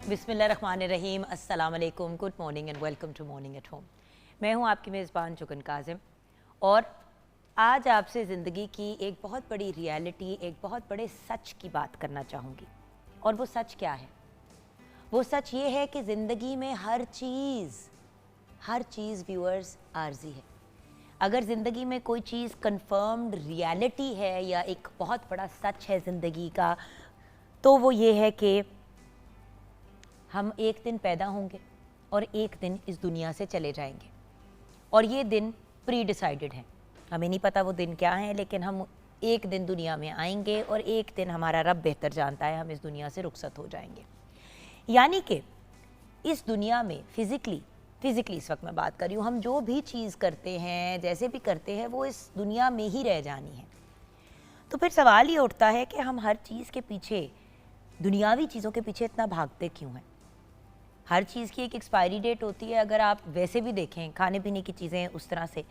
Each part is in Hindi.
बिस्मिल्लाहिर्रहमानिर्रहीम, अस्सलाम वालेकुम, good morning and welcome to morning at home. मैं हूं आपकी मेज़बान जुगन काजिम और आज आपसे ज़िंदगी की एक बहुत बड़ी रियलिटी, एक बहुत बड़े सच की बात करना चाहूँगी। और वो सच क्या है? वो सच ये है कि ज़िंदगी में हर चीज़ व्यूअर्स आर्जी है। अगर ज़िंदगी में कोई चीज़ कंफर्म्ड रियलिटी है या एक बहुत बड़ा सच है ज़िंदगी का, तो वो ये है कि हम एक दिन पैदा होंगे और एक दिन इस दुनिया से चले जाएंगे। और ये दिन प्री डिसाइडेड है, हमें नहीं पता वो दिन क्या है, लेकिन हम एक दिन दुनिया में आएंगे और एक दिन हमारा रब बेहतर जानता है हम इस दुनिया से रुखसत हो जाएंगे। यानी कि इस दुनिया में फिज़िकली इस वक्त मैं बात कर रही हूँ, हम जो भी चीज़ करते हैं, जैसे भी करते हैं, वो इस दुनिया में ही रह जानी है। तो फिर सवाल ये उठता है कि हम हर चीज़ के पीछे, दुनियावी चीज़ों के पीछे इतना भागते क्यों हैं? हर चीज़ की एक एक्सपायरी डेट होती है। अगर आप वैसे भी देखें, खाने पीने की चीज़ें उस तरह से,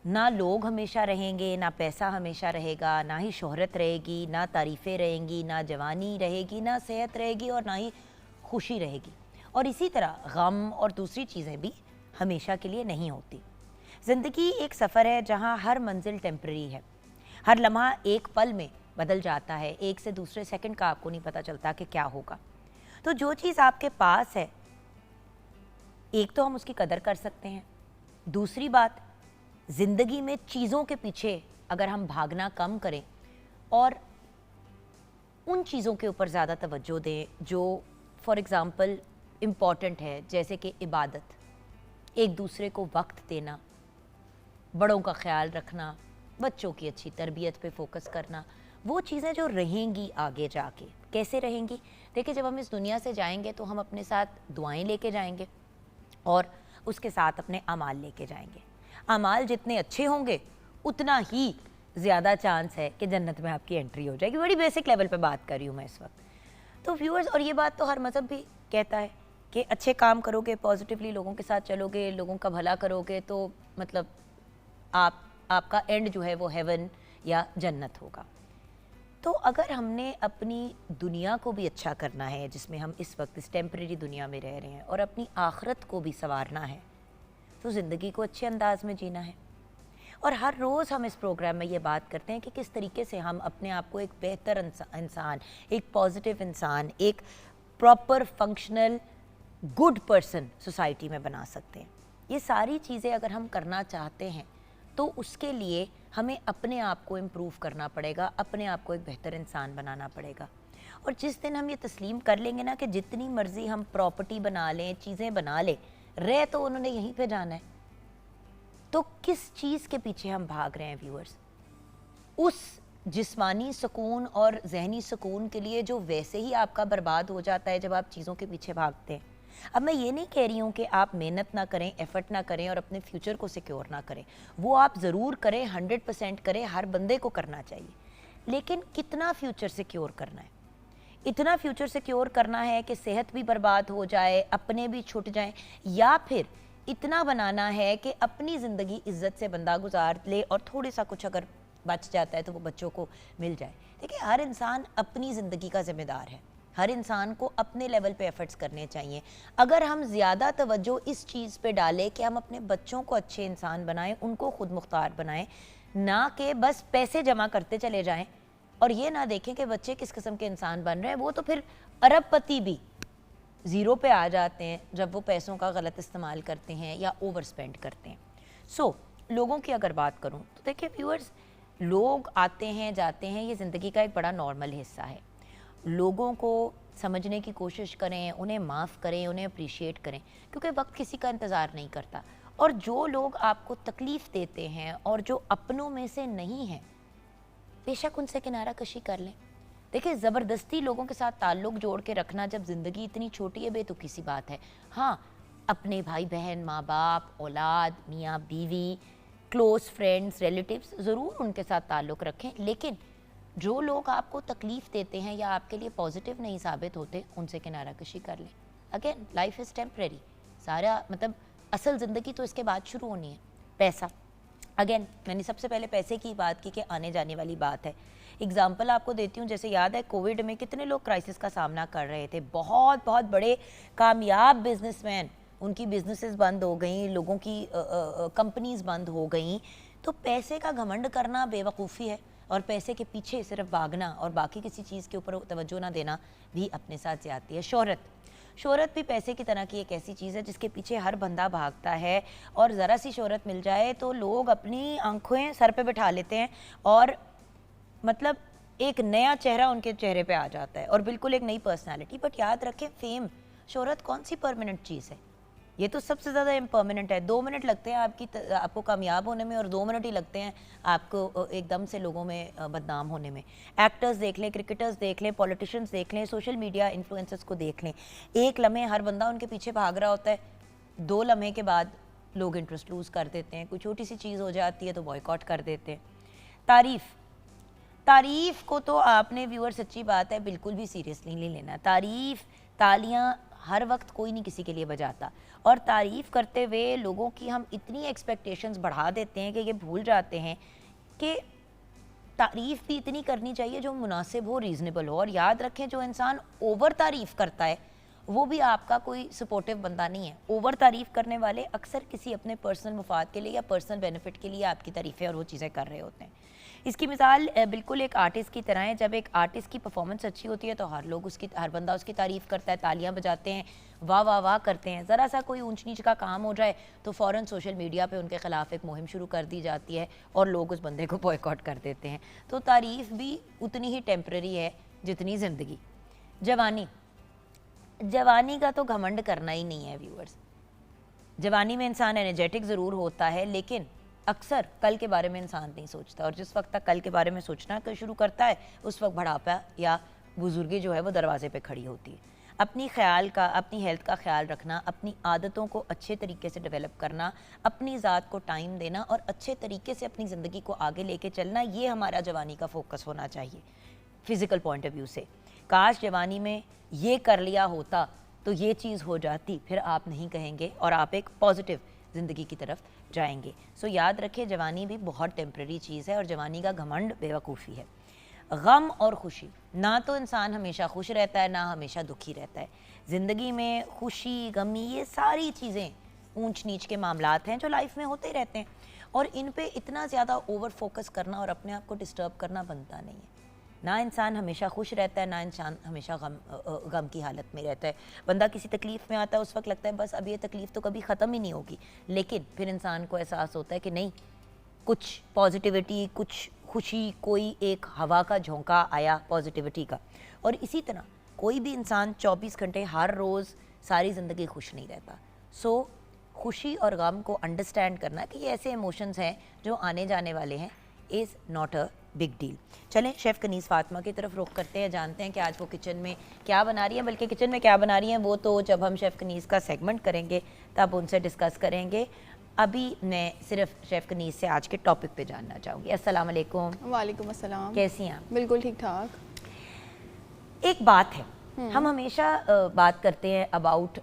ना लोग हमेशा रहेंगे, ना पैसा हमेशा रहेगा, ना ही शोहरत रहेगी, ना तारीफ़ें रहेंगी, ना जवानी रहेगी, ना सेहत रहेगी और ना ही खुशी रहेगी। और इसी तरह गम और दूसरी चीज़ें भी हमेशा के लिए नहीं होती। ज़िंदगी एक सफ़र है जहाँ हर मंजिल टेम्प्रेरी है, हर लम्हा एक पल में बदल जाता है, एक से दूसरे सेकंड का आपको नहीं पता चलता कि क्या होगा। तो जो चीज़ आपके पास है, एक तो हम उसकी कदर कर सकते हैं, दूसरी बात, ज़िंदगी में चीज़ों के पीछे अगर हम भागना कम करें और उन चीज़ों के ऊपर ज़्यादा तवज्जो दें जो फॉर एग्ज़ाम्पल इम्पॉर्टेंट है, जैसे कि इबादत, एक दूसरे को वक्त देना, बड़ों का ख्याल रखना, बच्चों की अच्छी तरबियत पे फोकस करना, वो चीज़ें जो रहेंगी आगे जाके। कैसे रहेंगी? देखिए, जब हम इस दुनिया से जाएंगे तो हम अपने साथ दुआएं लेके जाएंगे और उसके साथ अपने अमाल लेके जाएंगे। अमाल जितने अच्छे होंगे उतना ही ज़्यादा चांस है कि जन्नत में आपकी एंट्री हो जाएगी। बड़ी बेसिक लेवल पे बात कर रही हूँ मैं इस वक्त। तो व्यूअर्स, और ये बात तो हर मज़हब भी कहता है कि अच्छे काम करोगे, पॉजिटिवली लोगों के साथ चलोगे, लोगों का भला करोगे, तो मतलब आपका एंड जो है वो हेवन या जन्नत होगा। तो अगर हमने अपनी दुनिया को भी अच्छा करना है, जिसमें हम इस वक्त इस टेम्परेरी दुनिया में रह रहे हैं, और अपनी आखिरत को भी संवारना है, तो ज़िंदगी को अच्छे अंदाज में जीना है। और हर रोज़ हम इस प्रोग्राम में ये बात करते हैं कि किस तरीके से हम अपने आप को एक बेहतर इंसान, एक पॉजिटिव इंसान, एक proper functional good person society में बना सकते हैं। ये सारी चीज़ें अगर हम करना चाहते हैं तो उसके लिए हमें अपने आप को इम्प्रूव करना पड़ेगा, अपने आप को एक बेहतर इंसान बनाना पड़ेगा। और जिस दिन हम ये तस्लीम कर लेंगे ना कि जितनी मर्ज़ी हम प्रॉपर्टी बना लें, चीज़ें बना लें, रह तो उन्होंने यहीं पे जाना है, तो किस चीज़ के पीछे हम भाग रहे हैं व्यूअर्स? उस जिस्मानी सुकून और जहनी सुकून के लिए जो वैसे ही आपका बर्बाद हो जाता है जब आप चीज़ों के पीछे भागते हैं। अब मैं ये नहीं कह रही हूँ कि आप मेहनत ना करें, एफर्ट ना करें और अपने फ्यूचर को सिक्योर ना करें, वो आप ज़रूर करें, 100% करें, हर बंदे को करना चाहिए। लेकिन कितना फ्यूचर सिक्योर करना है? इतना फ्यूचर सिक्योर करना है कि सेहत भी बर्बाद हो जाए, अपने भी छूट जाएं, या फिर इतना बनाना है कि अपनी ज़िंदगी इज्जत से बंदा गुजार ले और थोड़ी सा कुछ अगर बच जाता है तो वो बच्चों को मिल जाए। देखिए, हर इंसान अपनी ज़िंदगी का ज़िम्मेदार है, हर इंसान को अपने लेवल पे एफर्ट्स करने चाहिए। अगर हम ज़्यादा तवज्जो इस चीज़ पे डालें कि हम अपने बच्चों को अच्छे इंसान बनाएं, उनको खुद मुख्तार बनाएं, ना कि बस पैसे जमा करते चले जाएं और ये ना देखें कि बच्चे किस किस्म के इंसान बन रहे हैं, वो तो फिर अरबपति भी ज़ीरो पे आ जाते हैं जब वो पैसों का गलत इस्तेमाल करते हैं या ओवर स्पेंड करते हैं। लोगों की अगर बात करूं तो देखिए व्यूअर्स, लोग आते हैं जाते हैं, ये ज़िंदगी का एक बड़ा नॉर्मल हिस्सा है। लोगों को समझने की कोशिश करें, उन्हें माफ़ करें, उन्हें अप्रिशिएट करें, क्योंकि वक्त किसी का इंतज़ार नहीं करता। और जो लोग आपको तकलीफ़ देते हैं और जो अपनों में से नहीं हैं, बेशक उनसे किनारा कशी कर लें। देखिए, ज़बरदस्ती लोगों के साथ ताल्लुक़ जोड़ के रखना जब ज़िंदगी इतनी छोटी है, बेतुकी सी बात है। हाँ, अपने भाई बहन, माँ बाप, औलाद, मियाँ बीवी, क्लोज़ फ्रेंड्स, रिलेटिव्स, ज़रूर उनके साथ ताल्लुक़ रखें, लेकिन जो लोग आपको तकलीफ़ देते हैं या आपके लिए पॉजिटिव नहीं साबित होते, उनसे किनारा कशी कर लें। Again, life is temporary. सारा मतलब असल ज़िंदगी तो इसके बाद शुरू होनी है। पैसा, अगेन मैंने सबसे पहले पैसे की बात की कि आने जाने वाली बात है। एग्जाम्पल आपको देती हूँ, जैसे याद है कोविड में कितने लोग क्राइसिस का सामना कर रहे थे, बहुत बहुत बड़े कामयाब बिजनेसमैन, उनकी बिजनेसेस बंद हो गई, लोगों की कंपनीज बंद हो गई। तो पैसे का घमंड करना बेवकूफ़ी है, और पैसे के पीछे सिर्फ भागना और बाकी किसी चीज़ के ऊपर तवज्जो ना देना भी अपने साथ ज्यादती है। शोहरत भी पैसे की तरह की एक ऐसी चीज़ है जिसके पीछे हर बंदा भागता है, और ज़रा सी शोहरत मिल जाए तो लोग अपनी आंखें सर पे बिठा लेते हैं, और मतलब एक नया चेहरा उनके चेहरे पे आ जाता है और बिल्कुल एक नई पर्सनालिटी। बट याद रखें, फेम, शोहरत कौन सी परमानेंट चीज़ है? ये तो सबसे ज़्यादा इम्परमानेंट है। 2 मिनट लगते हैं आपको कामयाब होने में, और 2 मिनट ही लगते हैं आपको एकदम से लोगों में बदनाम होने में। एक्टर्स देख लें, क्रिकेटर्स देख लें, पॉलिटिशियंस देख लें, सोशल मीडिया इन्फ्लुएंसर्स को देख लें, एक लम्हे हर बंदा उनके पीछे भाग रहा होता है, 2 लम्हे के बाद लोग इंटरेस्ट लूज़ कर देते हैं, कोई छोटी सी चीज़ हो जाती है तो बॉयकॉट कर देते हैं। तारीफ़ को तो आपने, व्यूअर, सच्ची बात है, बिल्कुल भी सीरियसली नहीं लेना। तारीफ़, तालियां हर वक्त कोई नहीं किसी के लिए बजाता, और तारीफ़ करते हुए लोगों की हम इतनी एक्सपेक्टेशंस बढ़ा देते हैं कि ये भूल जाते हैं कि तारीफ़ भी इतनी करनी चाहिए जो मुनासिब हो, रीज़नेबल हो। और याद रखें, जो इंसान ओवर तारीफ़ करता है वो भी आपका कोई सपोर्टिव बंदा नहीं है। ओवर तारीफ़ करने वाले अक्सर किसी अपने पर्सनल मुफाद के लिए या पर्सनल बेनिफिट के लिए आपकी तारीफ़ें और वो चीज़ें कर रहे होते हैं। इसकी मिसाल बिल्कुल एक आर्टिस्ट की तरह है। जब एक आर्टिस्ट की परफॉर्मेंस अच्छी होती है तो हर बंदा उसकी तारीफ़ करता है, तालियां बजाते हैं, वाह वाह वाह करते हैं। ज़रा सा कोई ऊंच नीच का काम हो जाए तो फ़ौरन सोशल मीडिया पे उनके ख़िलाफ़ एक मुहिम शुरू कर दी जाती है और लोग उस बंदे को बॉयकॉट कर देते हैं। तो तारीफ़ भी उतनी ही टेम्परेरी है जितनी ज़िंदगी। जवानी का तो घमंड करना ही नहीं है व्यूअर्स। जवानी में इंसान एनर्जेटिक ज़रूर होता है, लेकिन अक्सर कल के बारे में इंसान नहीं सोचता, और जिस वक्त तक कल के बारे में सोचना शुरू करता है उस वक्त बुढ़ापा या बुजुर्गी जो है वो दरवाजे पे खड़ी होती है। अपनी हेल्थ का ख्याल रखना, अपनी आदतों को अच्छे तरीके से डेवलप करना, अपनी ज़ात को टाइम देना और अच्छे तरीके से अपनी ज़िंदगी को आगे लेके चलना, ये हमारा जवानी का फोकस होना चाहिए फ़िज़िकल पॉइंट ऑफ व्यू से। काश जवानी में ये कर लिया होता तो ये चीज़ हो जाती, फिर आप नहीं कहेंगे और आप एक पॉजिटिव ज़िंदगी की तरफ जाएंगे। सो याद रखें, जवानी भी बहुत टेम्प्रेरी चीज़ है और जवानी का घमंड बेवकूफ़ी है। गम और खुशी, ना तो इंसान हमेशा खुश रहता है ना हमेशा दुखी रहता है। ज़िंदगी में खुशी, गमी, ये सारी चीज़ें ऊंच नीच के मामलात हैं जो लाइफ में होते रहते हैं, और इन पे इतना ज़्यादा ओवर फोकस करना और अपने आप को डिस्टर्ब करना बनता नहीं है। ना इंसान हमेशा खुश रहता है, ना इंसान हमेशा गम की हालत में रहता है। बंदा किसी तकलीफ़ में आता है, उस वक्त लगता है बस अब ये तकलीफ़ तो कभी ख़त्म ही नहीं होगी, लेकिन फिर इंसान को एहसास होता है कि नहीं, कुछ पॉजिटिविटी, कुछ खुशी, कोई एक हवा का झोंका आया पॉजिटिविटी का। और इसी तरह कोई भी इंसान 24 घंटे हर रोज़ सारी ज़िंदगी खुश नहीं रहता। सो खुशी और गम को अंडरस्टैंड करना कि ये ऐसे इमोशंस हैं जो आने जाने वाले हैं, is not a big deal. चलें शेफ़ कनीज़ फ़ातिमा की तरफ रुख करते हैं, जानते हैं कि आज वो किचन में क्या बना रही हैं। बल्कि किचन में क्या बना रही हैं वो तो जब हम शेफ़ कनीज़ का सेगमेंट करेंगे तब उनसे डिस्कस करेंगे। अभी मैं सिर्फ शेफ़ कनीज़ से आज के टॉपिक पे जानना चाहूँगी। अस्सलाम वालेकुम। वालेकुम अस्सलाम। कैसी हैं आप? बिल्कुल ठीक ठाक। एक बात है, हम हमेशा बात करते हैं अबाउट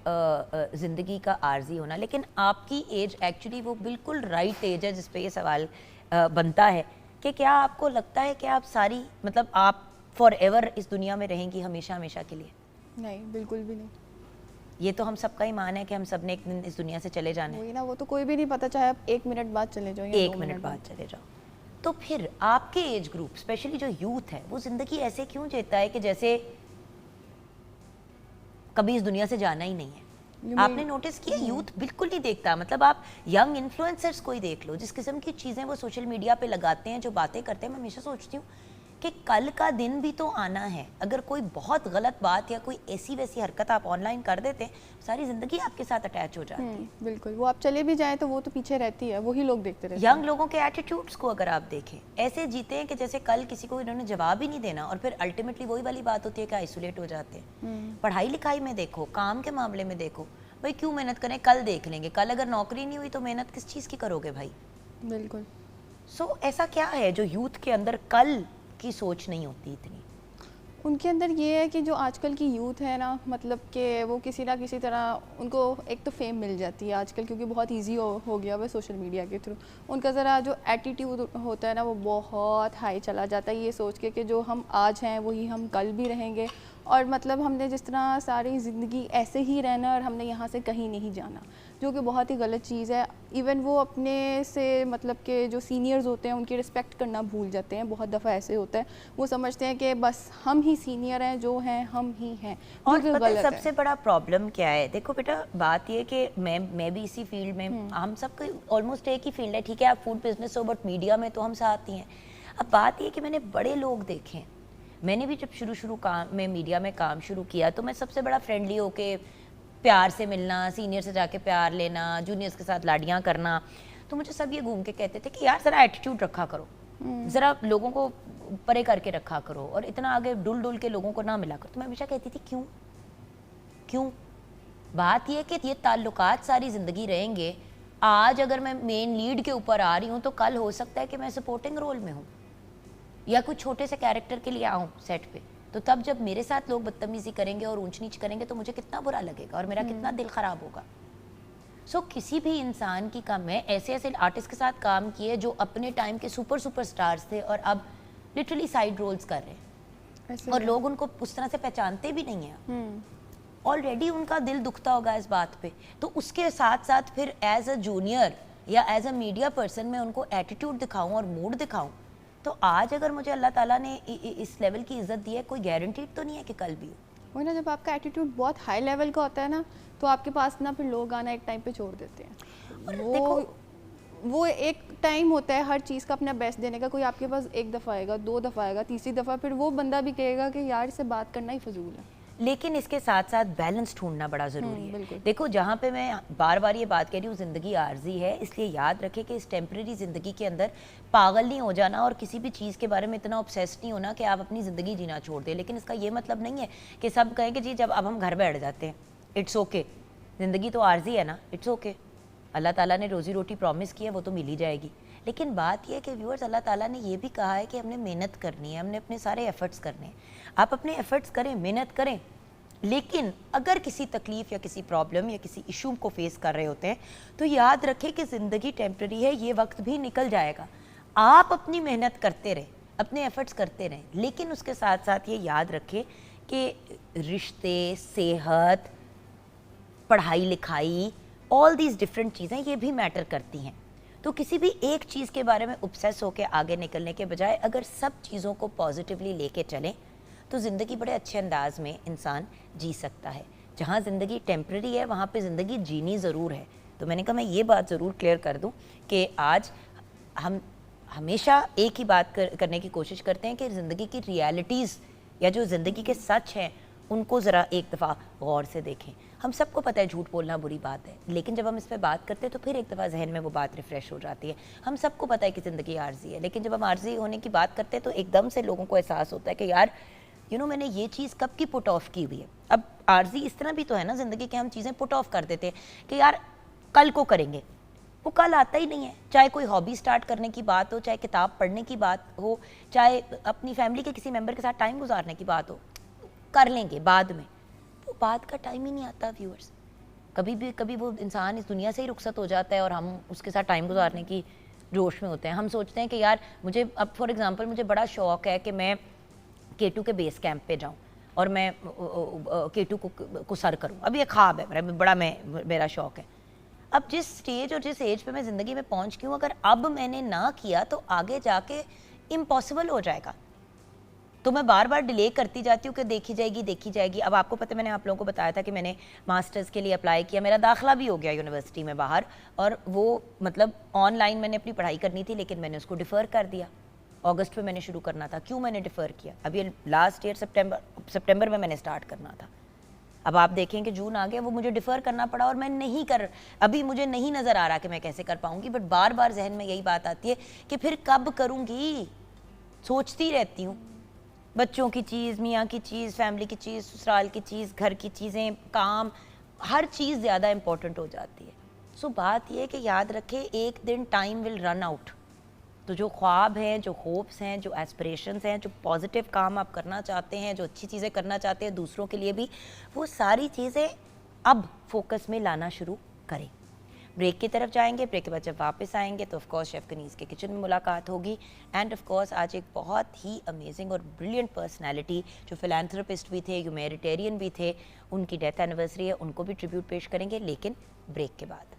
ज़िंदगी का आर्जी होना, लेकिन आपकी एज एक्चुअली वो बिल्कुल राइट एज है जिस पे ये सवाल बनता है कि क्या आपको लगता है कि आप सारी, मतलब आप फॉर एवर इस दुनिया में रहेंगी, हमेशा हमेशा के लिए? नहीं, बिल्कुल भी नहीं। ये तो हम सबका ईमान है कि हम सब ने एक दिन इस दुनिया से चले जाना है। वही ना, वो तो कोई भी नहीं पता, चाहे आप 1 मिनट बाद चले जाओ या 1 मिनट बाद चले जाओ। तो फिर आपके एज ग्रुप, स्पेशली जो यूथ है, वो ज़िंदगी ऐसे क्यों जीता है कि जैसे कभी इस दुनिया से जाना ही नहीं है? आपने नोटिस किया, यूथ बिल्कुल नहीं देखता। मतलब आप यंग इन्फ्लुएंसर्स को ही देख लो, जिस किस्म की चीज़ें वो सोशल मीडिया पे लगाते हैं, जो बातें करते हैं, मैं हमेशा सोचती हूँ कि कल का दिन भी तो आना है। अगर कोई बहुत गलत बात या कोई ऐसी वैसी हरकत आप ऑनलाइन कर देते हैं, सारी ज़िंदगी आपके साथ अटैच हो जाती है। बिल्कुल, वो आप चले भी जाएं तो वो तो पीछे रहती है, वही लोग देखते रहते हैं। यंग लोगों के एटीट्यूड्स को अगर आप देखें, ऐसे जीते हैं कि जैसे कल किसी को इन्होंने जवाब ही नहीं देना, और फिर अल्टीमेटली वही वाली बात होती है कि आइसोलेट हो जाते हैं। पढ़ाई लिखाई में देखो, काम के मामले में देखो, भाई क्यों मेहनत करें, कल देख लेंगे। कल अगर नौकरी नहीं हुई तो मेहनत किस चीज़ की करोगे भाई? बिल्कुल। सो ऐसा क्या है जो यूथ के अंदर कल की सोच नहीं होती इतनी? उनके अंदर ये है कि जो आजकल की यूथ है ना, मतलब कि वो किसी ना किसी तरह उनको एक तो फेम मिल जाती है आजकल, क्योंकि बहुत इजी हो गया हुआ सोशल मीडिया के थ्रू। उनका ज़रा जो एटीट्यूड होता है ना, वो बहुत हाई चला जाता है, ये सोच के कि जो हम आज हैं वही हम कल भी रहेंगे, और मतलब हमने जिस तरह सारी ज़िंदगी ऐसे ही रहना और हमने यहाँ से कहीं नहीं जाना, जो कि बहुत ही गलत चीज़ है। इवन वो अपने से मतलब के जो सीनियर्स होते हैं उनकी रिस्पेक्ट करना भूल जाते हैं। बहुत दफ़ा ऐसे होता है, वो समझते हैं कि बस हम ही सीनियर हैं, जो हैं हम ही हैं, और जो कि पता है गलत सबसे बड़ा प्रॉब्लम क्या है? देखो बेटा, बात ये कि मैं भी इसी फील्ड में, हम सबको ऑलमोस्ट एक ही फील्ड है, ठीक है, आप फूड बिजनेस हो, बट मीडिया में तो हम साथ ही हैं। अब बात ये कि मैंने बड़े लोग देखे हैं, मैंने भी जब शुरू काम में मीडिया में काम शुरू किया तो मैं सबसे बड़ा फ्रेंडली होके प्यार से मिलना, सीनियर से जाके प्यार लेना, जूनियर्स के साथ लाडियाँ करना, तो मुझे सब ये घूम के कहते थे कि यार ज़रा एटीट्यूड रखा करो, ज़रा लोगों को परे करके रखा करो, और इतना आगे डुल डुल के लोगों को ना मिला करो। तो मैं हमेशा कहती थी क्यों क्यों? बात ये कि ये ताल्लुकात सारी ज़िंदगी रहेंगे। आज अगर मैं मेन लीड के ऊपर आ रही हूँ तो कल हो सकता है कि मैं सपोर्टिंग रोल में हूँ या कुछ छोटे से कैरेक्टर के लिए आऊँ सेट पे, तो तब जब मेरे साथ लोग बदतमीजी करेंगे और ऊंच नीच करेंगे तो मुझे कितना बुरा लगेगा और मेरा कितना दिल ख़राब होगा। सो किसी भी इंसान की कम है, ऐसे ऐसे आर्टिस्ट के साथ काम किए जो अपने टाइम के सुपर स्टार्स थे और अब लिटरली साइड रोल्स कर रहे हैं, ऐसे और है। लोग उनको उस तरह से पहचानते भी नहीं हैं। ऑलरेडी उनका दिल दुखता होगा इस बात पे, तो उसके साथ साथ फिर एज अ जूनियर या एज अ मीडिया पर्सन मैं उनको एटीट्यूड दिखाऊं और मूड दिखाऊं, तो आज अगर मुझे अल्लाह ताला ने इस लेवल की इज्जत दी है, कोई गारंटीड तो नहीं है कि कल भी हो। वही ना, जब आपका एटीट्यूड बहुत हाई लेवल का होता है ना, तो आपके पास ना फिर लोग आना एक टाइम पे छोड़ देते हैं। और वो एक टाइम होता है हर चीज़ का अपना बेस्ट देने का। कोई आपके पास एक दफ़ा आएगा, दो दफ़ा आएगा, तीसरी दफ़ा फिर वो बंदा भी कहेगा कि यार इससे बात करना ही फजूल है। लेकिन इसके साथ साथ बैलेंस ढूंढना बड़ा ज़रूरी है। बिल्कुल। देखो, जहाँ पे मैं बार बार ये बात कह रही हूँ, ज़िंदगी आर्जी है, इसलिए याद रखें कि इस टेम्प्रेरी ज़िंदगी के अंदर पागल नहीं हो जाना और किसी भी चीज़ के बारे में इतना ऑब्सेस्ड नहीं होना कि आप अपनी ज़िंदगी जीना छोड़ दें। लेकिन इसका ये मतलब नहीं है कि सब कहें कि जी जब अब हम घर बैठ जाते हैं, इट्स ओके, ज़िंदगी तो आर्जी है ना, इट्स ओके, अल्लाह ताला ने रोज़ी रोटी प्रॉमिस की है, वो तो मिल ही जाएगी। लेकिन बात यह है कि व्यूअर्स, अल्लाह ताला ने ये भी कहा है कि हमने मेहनत करनी है, हमने अपने सारे एफर्ट्स करने हैं। आप अपने एफर्ट्स करें, मेहनत करें, लेकिन अगर किसी तकलीफ़ या किसी प्रॉब्लम या किसी इशू को फेस कर रहे होते हैं तो याद रखें कि ज़िंदगी टेम्प्रेरी है, ये वक्त भी निकल जाएगा। आप अपनी मेहनत करते रहें, अपने एफर्ट्स करते रहें, लेकिन उसके साथ साथ ये याद रखें कि रिश्ते, सेहत, पढ़ाई लिखाई, ऑल दीज डिफरेंट चीज़ें ये भी मैटर करती हैं। तो किसी भी एक चीज़ के बारे में ऑब्सेस होकर आगे निकलने के बजाय अगर सब चीज़ों को पॉजिटिवली लेके चलें तो ज़िंदगी बड़े अच्छे अंदाज में इंसान जी सकता है। जहाँ ज़िंदगी टेम्प्रेरी है वहाँ पे ज़िंदगी जीनी ज़रूर है। तो मैंने कहा मैं ये बात ज़रूर क्लियर कर दूँ कि आज हम हमेशा एक ही बात करने की कोशिश करते हैं कि ज़िंदगी की रियलिटीज़ या जो ज़िंदगी के सच हैं उनको ज़रा एक दफ़ा गौर से देखें। हम सबको पता है झूठ बोलना बुरी बात है, लेकिन जब हम इस पर बात करते हैं तो फिर एक दफ़ा जहन में वो बात रिफ़्रेश हो जाती है। हम सबको पता है कि ज़िंदगी आर्जी है, लेकिन जब हम आर्जी होने की बात करते हैं तो एकदम से लोगों को एहसास होता है कि यार मैंने ये चीज़ कब की पुट ऑफ की हुई है। अब आर्जी इस तरह भी तो है ना ज़िंदगी के, हम चीज़ें पुट ऑफ कर देते हैं कि यार कल को करेंगे, वो कल आता ही नहीं है। चाहे कोई हॉबी स्टार्ट करने की बात हो, चाहे किताब पढ़ने की बात हो, चाहे अपनी फैमिली के किसी मेंबर के साथ टाइम गुजारने की बात हो, कर लेंगे बाद में, वो बात का टाइम ही नहीं आता व्यूअर्स। कभी वो इंसान इस दुनिया से ही रुखसत हो जाता है और हम उसके साथ टाइम गुजारने की जोश में होते हैं। हम सोचते हैं कि यार मुझे अब फॉर एग्जांपल मुझे बड़ा शौक़ है कि मैं K2 के बेस कैंप पे जाऊं और मैं K2 को सर करूं। अब ये ख्वाब है मेरा शौक़ है। अब जिस स्टेज और जिस एज पे मैं ज़िंदगी में पहुंच गई हूँ, अगर अब मैंने ना किया तो आगे जाके इम्पॉसिबल हो जाएगा। तो मैं बार बार डिले करती जाती हूँ कि देखी जाएगी। अब आपको पता है, मैंने आप लोगों को बताया था कि मैंने मास्टर्स के लिए अप्लाई किया, मेरा दाखिला भी हो गया यूनिवर्सिटी में बाहर, और वो मतलब ऑनलाइन मैंने अपनी पढ़ाई करनी थी, लेकिन मैंने उसको डिफ़र कर दिया। अगस्त में मैंने शुरू करना था। क्यों मैंने डिफ़र किया? अब ये लास्ट ईयर सितंबर में मैंने स्टार्ट करना था। अब आप देखें कि जून आ गया, वो मुझे डिफ़र करना पड़ा और मैं नहीं कर, अभी मुझे नहीं नज़र आ रहा कि मैं कैसे कर पाऊँगी, बट बार बार जहन में यही बात आती है कि फिर कब करूँगी। सोचती रहती हूँ, बच्चों की चीज़, मियाँ की चीज़, फैमिली की चीज़, ससुराल की चीज़, घर की चीज़ें, काम, हर चीज़ ज़्यादा इम्पोर्टेंट हो जाती है। सो बात यह है कि याद रखें, एक दिन टाइम विल रन आउट तो जो ख्वाब हैं, जो होप्स हैं, जो एस्पिरेशंस हैं, जो पॉजिटिव काम आप करना चाहते हैं, जो अच्छी चीज़ें करना चाहते हैं दूसरों के लिए भी, वो सारी चीज़ें अब फोकस में लाना शुरू करें। ब्रेक की तरफ जाएंगे, ब्रेक के बाद जब वापस आएंगे तो ऑफ कोर्स शेफ कनीज़ के किचन में मुलाकात होगी। एंड ऑफ कोर्स आज एक बहुत ही अमेजिंग और ब्रिलियंट पर्सनालिटी जो फिलैंथ्रोपिस्ट भी थे, ह्यूमैनिटेरियन भी थे, उनकी डेथ एनिवर्सरी है, उनको भी ट्रिब्यूट पेश करेंगे, लेकिन ब्रेक के बाद।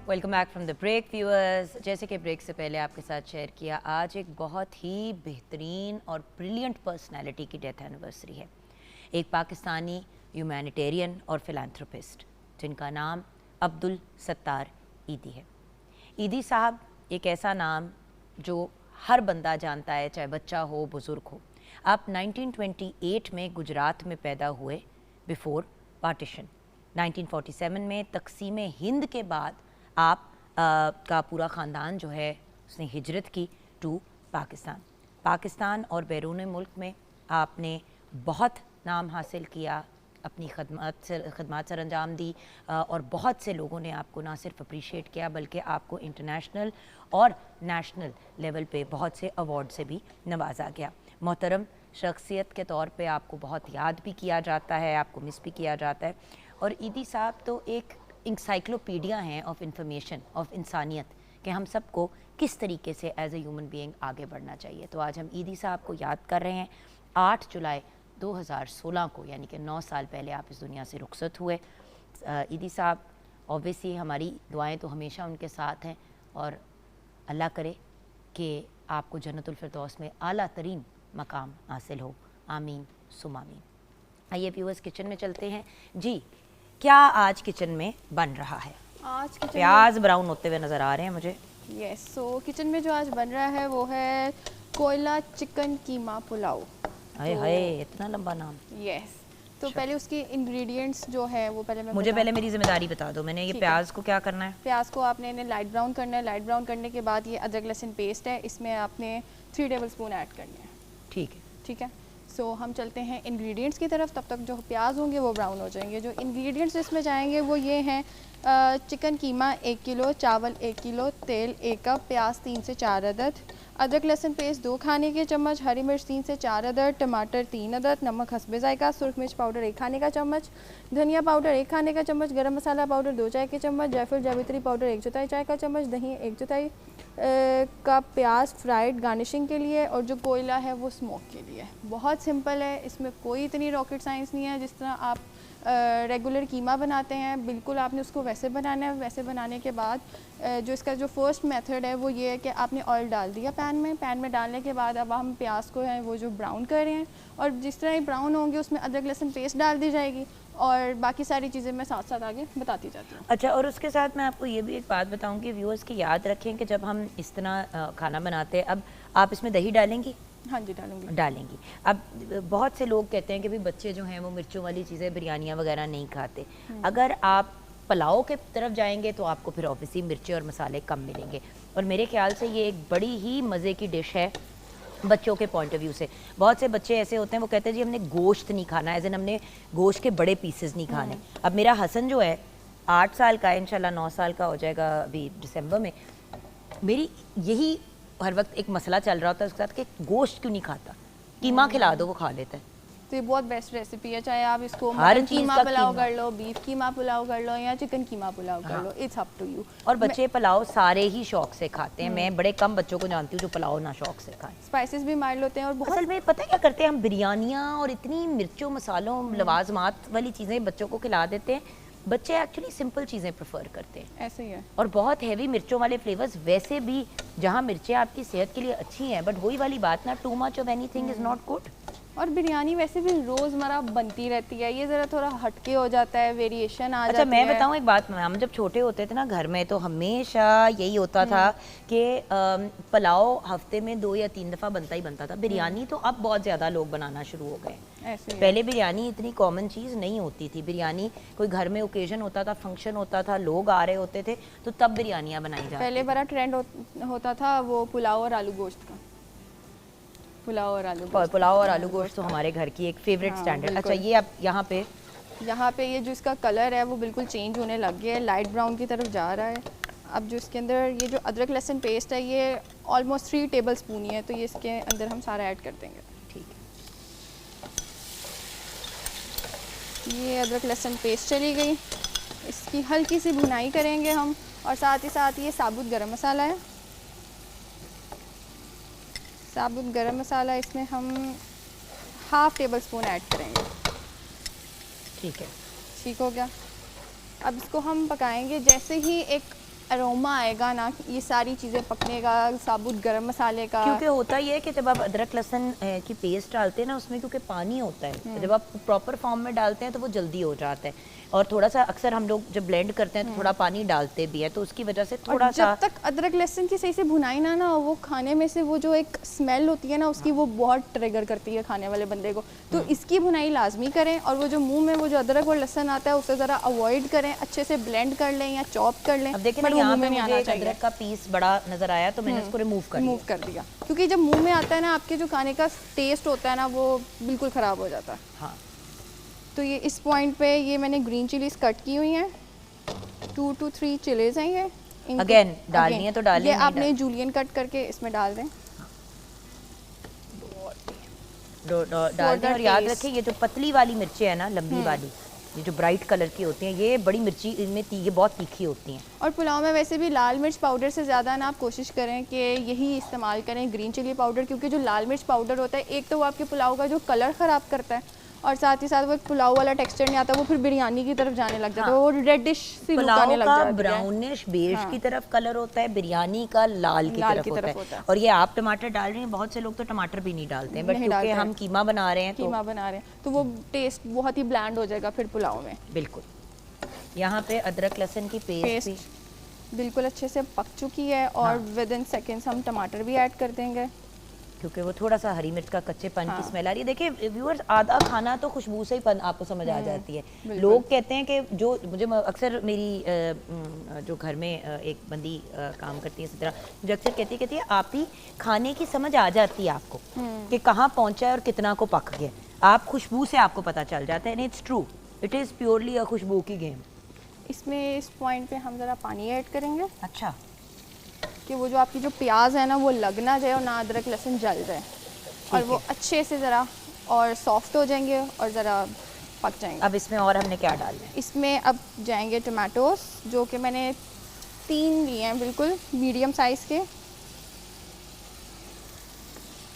Welcome back from the break viewers. जैसे कि ब्रेक से पहले आपके साथ शेयर किया, आज एक बहुत ही बेहतरीन और ब्रिलियंट पर्सनालिटी की डेथ एनिवर्सरी है। एक पाकिस्तानी ह्यूमैनिटेरियन और फिलैंथ्रोपिस्ट जिनका नाम अब्दुल सत्तार ईदी है। ईदी साहब एक ऐसा नाम जो हर बंदा जानता है, चाहे बच्चा हो बुज़ुर्ग हो। आप 1928 में गुजरात में पैदा हुए बिफोर पार्टीशन। 1947 में तकसीम हिंद के बाद आप का पूरा ख़ानदान जो है उसने हिजरत की टू पाकिस्तान और बैरून मुल्क में आपने बहुत नाम हासिल किया, अपनी खदमात सर अंजाम दी और बहुत से लोगों ने आपको ना सिर्फ अप्रिशिएट किया बल्कि आपको इंटरनेशनल और नेशनल लेवल पे बहुत से अवार्ड से भी नवाजा गया। मोहतरम शख्सियत के तौर पे आपको बहुत याद भी किया जाता है, आपको मिस भी किया जाता है। और ईदी साहब तो एक इंसाइक्लोपीडिया हैं ऑफ इंफॉर्मेशन, ऑफ इंसानियत, कि हम सबको किस तरीके से एज ए ह्यूमन बीइंग आगे बढ़ना चाहिए। तो आज हम ईदी साहब को याद कर रहे हैं। 8 जुलाई 2016 को, यानी कि 9 साल पहले आप इस दुनिया से रुखसत हुए। ईदी साहब ऑब्वियसली हमारी दुआएं तो हमेशा उनके साथ हैं और अल्लाह करे कि आपको जन्नतुल फिरदौस में आला तरीन मकाम हासिल हो। आमीन सुम आमीन। आइए व्यूअर्स किचन में चलते हैं। जी, क्या आज किचन में बन रहा है? आज किचन प्याज ब्राउन होते हुए नज़र आ रहे हैं मुझे। यस, सो किचन में जो आज बन रहा है वो है कोयला चिकन कीमा पुलाव। हाय हाय, इतना लंबा नाम। यस, तो पहले उसके इंग्रेडिएंट्स जो है वो पहले मैं पहले मेरी जिम्मेदारी बता दो। मैंने ये प्याज को क्या करना है? प्याज को आपने इन्हें लाइट ब्राउन करना है। लाइट ब्राउन करने के बाद ये अदरक लहसुन पेस्ट है, इसमें आपने 3 टेबलस्पून ऐड करने हैं। ठीक है। सो हम चलते हैं इंग्रेडिएंट्स की तरफ, तब तक जो प्याज होंगे वो ब्राउन हो जाएंगे। जो इंग्रेडिएंट्स इसमें जाएंगे वो ये हैं: चिकन कीमा 1 किलो, चावल 1 किलो, तेल 1 कप, प्याज 3 से 4 अदद, अदरक लहसुन पेस्ट 2 खाने के चम्मच, हरी मिर्च 3 से 4 अदद, टमाटर 3 अदद, नमक हस्बे जायका, सुरख मिर्च पाउडर 1 खाने का चम्मच, धनिया पाउडर 1 खाने का चम्मच, गरम मसाला पाउडर 2 चाय के चम्मच, जायफल जावित्री पाउडर 1 चौथाई चाय का चम्मच, दही 1 चौथाई कप, प्याज फ्राइड गार्निशिंग के लिए, और जो कोयला है वो स्मोक के लिए। बहुत सिंपल है, इसमें कोई इतनी रॉकेट साइंस नहीं है। जिस तरह आप रेगुलर कीमा बनाते हैं बिल्कुल आपने उसको वैसे बनाना है। वैसे बनाने के बाद जो इसका जो फर्स्ट मेथड है वो ये है कि आपने ऑयल डाल दिया पैन में डालने के बाद अब हम प्याज को है वो जो ब्राउन कर रहे हैं, और जिस तरह ही ब्राउन होंगे उसमें अदरक लहसुन पेस्ट डाल दी जाएगी और बाकी सारी चीज़ें मैं साथ साथ आगे बताती जाती हूँ। अच्छा, और उसके साथ मैं आपको ये भी एक बात बताऊँ कि व्यूअर्स की याद रखें कि जब हम इस तरह खाना बनाते हैं, अब आप इसमें दही डालेंगी? हाँ जी, डालेंगी। अब बहुत से लोग कहते हैं कि भाई बच्चे जो हैं वो मिर्चों वाली चीज़ें, बिरयानियाँ वगैरह नहीं खाते। अगर आप पुलाव के तरफ जाएंगे तो आपको फिर ऑब्वियसली मिर्चें और मसाले कम मिलेंगे, और मेरे ख्याल से ये एक बड़ी ही मज़े की डिश है बच्चों के पॉइंट ऑफ व्यू से। बहुत से बच्चे ऐसे होते हैं वो कहते हैं जी हमने गोश्त नहीं खाना, एज इन हमने गोश्त के बड़े पीसेस नहीं खाने। अब मेरा हसन जो है 8 साल का है, इंशाल्लाह 9 साल का हो जाएगा अभी दिसंबर में। मेरी यही हर वक्त एक मसला चल रहा होता है उसके साथ कि गोश्त क्यों नहीं खाता, कीमा खिला दो वो खा लेता है। तो ये बहुत बेस्ट रेसिपी है, चाहे आप इसको हर मटन कीमा पुलाव कर लो, बीफ कीमा पुलाव कर लो या चिकन कीमा पुलाव कर लो, इट्स अप टू यू। और बच्चे पुलाव सारे ही शौक से खाते हैं। मैं बड़े कम बच्चों को जानती हूँ जो पुलाव ना शौक से खाएं। स्पाइसेस भी माइल्ड होते हैं और बहुत असल में पता है क्या करते हैं हम, बिरयानियाँ और इतनी मिर्चों मसालों लवाजमात वाली चीज़ें बच्चों को खिला देते हैं। बच्चे एक्चुअली सिंपल चीज़ें प्रेफर करते हैं, ऐसे ही है। और बहुत हैवी मिर्चों वाले फ्लेवर्स वैसे भी, जहाँ मिर्चें आपकी सेहत के लिए अच्छी हैं, बट वही वाली बात ना, too much of anything is not good. और बिरयानी वैसे भी रोज़मर्रा बनती रहती है, ये ज़रा थोड़ा हटके हो जाता है, वेरिएशन आ जाती अच्छा, मैं है। बताऊं एक बात, हम जब छोटे होते थे ना घर में, तो हमेशा यही होता था कि पुलाव हफ्ते में 2 या 3 दफ़ा बनता ही बनता था। बिरयानी तो अब बहुत ज़्यादा लोग बनाना शुरू हो गए। ऐसे ही है। पहले बिरयानी इतनी कॉमन चीज़ नहीं होती थी। बिरयानी कोई घर में ओकेजन होता था, फंक्शन होता था, लोग आ रहे होते थे, तो तब बिरयानियाँ बनाई जाती पहले थी। बड़ा ट्रेंड होता था वो पुलाव और आलू गोश्त का। पुलाव और आलू गोश्त। पुलाव और आलू गोश्त तो हमारे घर की एक फेवरेट हाँ, स्टैंडर्ड। अच्छा, बिल्कुल। ये अब यहाँ पे ये जो इसका कलर है वो बिल्कुल चेंज होने लग गया है, लाइट ब्राउन की तरफ जा रहा है। अब जो इसके अंदर ये जो अदरक लहसुन पेस्ट है, ये ऑलमोस्ट 3 टेबल स्पून ही है, तो ये इसके अंदर हम सारा ऐड कर देंगे। ठीक है। ये अदरक लहसुन पेस्ट चली गई, इसकी हल्की सी भुनाई करेंगे हम, और साथ ही साथ ये साबुत गरम मसाला है। साबुत गरम मसाला इसमें हम हाफ़ टेबल स्पून ऐड करेंगे। ठीक है। ठीक हो गया। अब इसको हम पकाएंगे, जैसे ही एक अरोमा आएगा ना, ये सारी चीज़ें पकने का, साबुत गरम मसाले का। क्योंकि होता ये है कि जब आप अदरक लहसुन की पेस्ट डालते हैं ना, उसमें क्योंकि पानी होता है, जब आप प्रॉपर फॉर्म में डालते हैं तो वो जल्दी हो जाता है। और थोड़ा सा अक्सर हम लोग जब ब्लेंड करते हैं तो थोड़ा पानी डालते भी है, तो उसकी वजह से थोड़ा सा जब तक अदरक लहसुन की सही से भुनाई ना ना, वो खाने में से वो जो एक स्मेल होती है ना उसकी, वो बहुत ट्रिगर करती है खाने वाले बंदे को। तो इसकी भुनाई लाजमी करें, और वो जो मुंह में वो जो अदरक और लहसुन आता है उसे ज़रा अवॉइड करें, अच्छे से ब्लेंड कर लें या चॉप कर लें। अब देखिए बट ना, वो यहाँ मुंह पे में नहीं मुझे आना एक चाहिए। अदरक का पीस बड़ा नजर आया, तो मैंने इसको रिमूव कर दिया, क्योंकि जब मुंह में आता है ना, आपके जो खाने का टेस्ट होता है ना, वो बिल्कुल ख़राब हो जाता है। हाँ। तो ये इस पॉइंट पे ये मैंने ग्रीन चिलीज कट की हुई हैं, 2 to 3 चिलीज हैं ये। अगेन डालनी है तो डालें, ये नहीं आपने जूलियन कट करके इसमें डाल दें। डाल दें। और याद रखें, ये जो पतली वाली मिर्चें है ना, लंबी वाली, ये जो ब्राइट कलर की होती हैं, ये बड़ी मिर्ची, इनमें ये बहुत तीखी होती हैं। और पुलाव में वैसे भी लाल मिर्च पाउडर से ज़्यादा ना आप कोशिश करें कि यही इस्तेमाल करें, ग्रीन चिली पाउडर, क्योंकि जो लाल मिर्च पाउडर होता है, एक तो वो आपके पुलाव का जो कलर ख़राब करता है, और साथ ही साथ वो एक पुलाव वाला टेक्सचर नहीं आता, वो फिर बिरयानी की तरफ जाने लग जाता है, वो रेडिश सी लुक आने लग जाती है। ब्राउनिश बेज की तरफ कलर होता है, बिरयानी का लाल की तरफ होता है। और ये आप टमाटर डाल रहे हैं, बहुत से लोग तो टमाटर भी नहीं डालते हैं, बट क्योंकि हम कीमा बना रहे हैं तो वो टेस्ट बहुत ही ब्लैंड हो जाएगा फिर पुलाव में। बिल्कुल। यहाँ पे अदरक लहसुन की पेस्ट बिल्कुल अच्छे से पक चुकी है, और विद इन सेकेंड्स हम टमाटर भी ऐड कर देंगे, क्योंकि वो थोड़ा सा हरी मिर्च का कच्चेपन की स्मेल आ रही है। देखिए व्यूअर्स, आधा खाना तो खुशबू से ही आपको समझ आ जाती है। लोग कहते हैं कि जो मुझे अक्सर मेरी जो घर में एक बंदी काम करती है इसी तरह, मुझे अक्सर कहती है आप ही खाने की समझ आ जाती है आपको कि कहाँ पहुँचा है और कितना को पक गया। आप खुशबू से आपको पता चल जाता है। And it's true, it is purely a खुशबू की गेम। इसमें इस पॉइंट पे हम ज़रा पानी ऐड करेंगे। अच्छा। कि वो जो आपकी जो प्याज है ना, वो लग ना जाए और ना अदरक लहसुन जल जाए, और वो अच्छे से ज़रा और सॉफ्ट हो जाएंगे और ज़रा पक जाएंगे। अब इसमें और हमने क्या डालना है? इसमें अब जाएंगे टमाटोस, जो कि मैंने 3 लिए हैं, बिल्कुल मीडियम साइज़ के।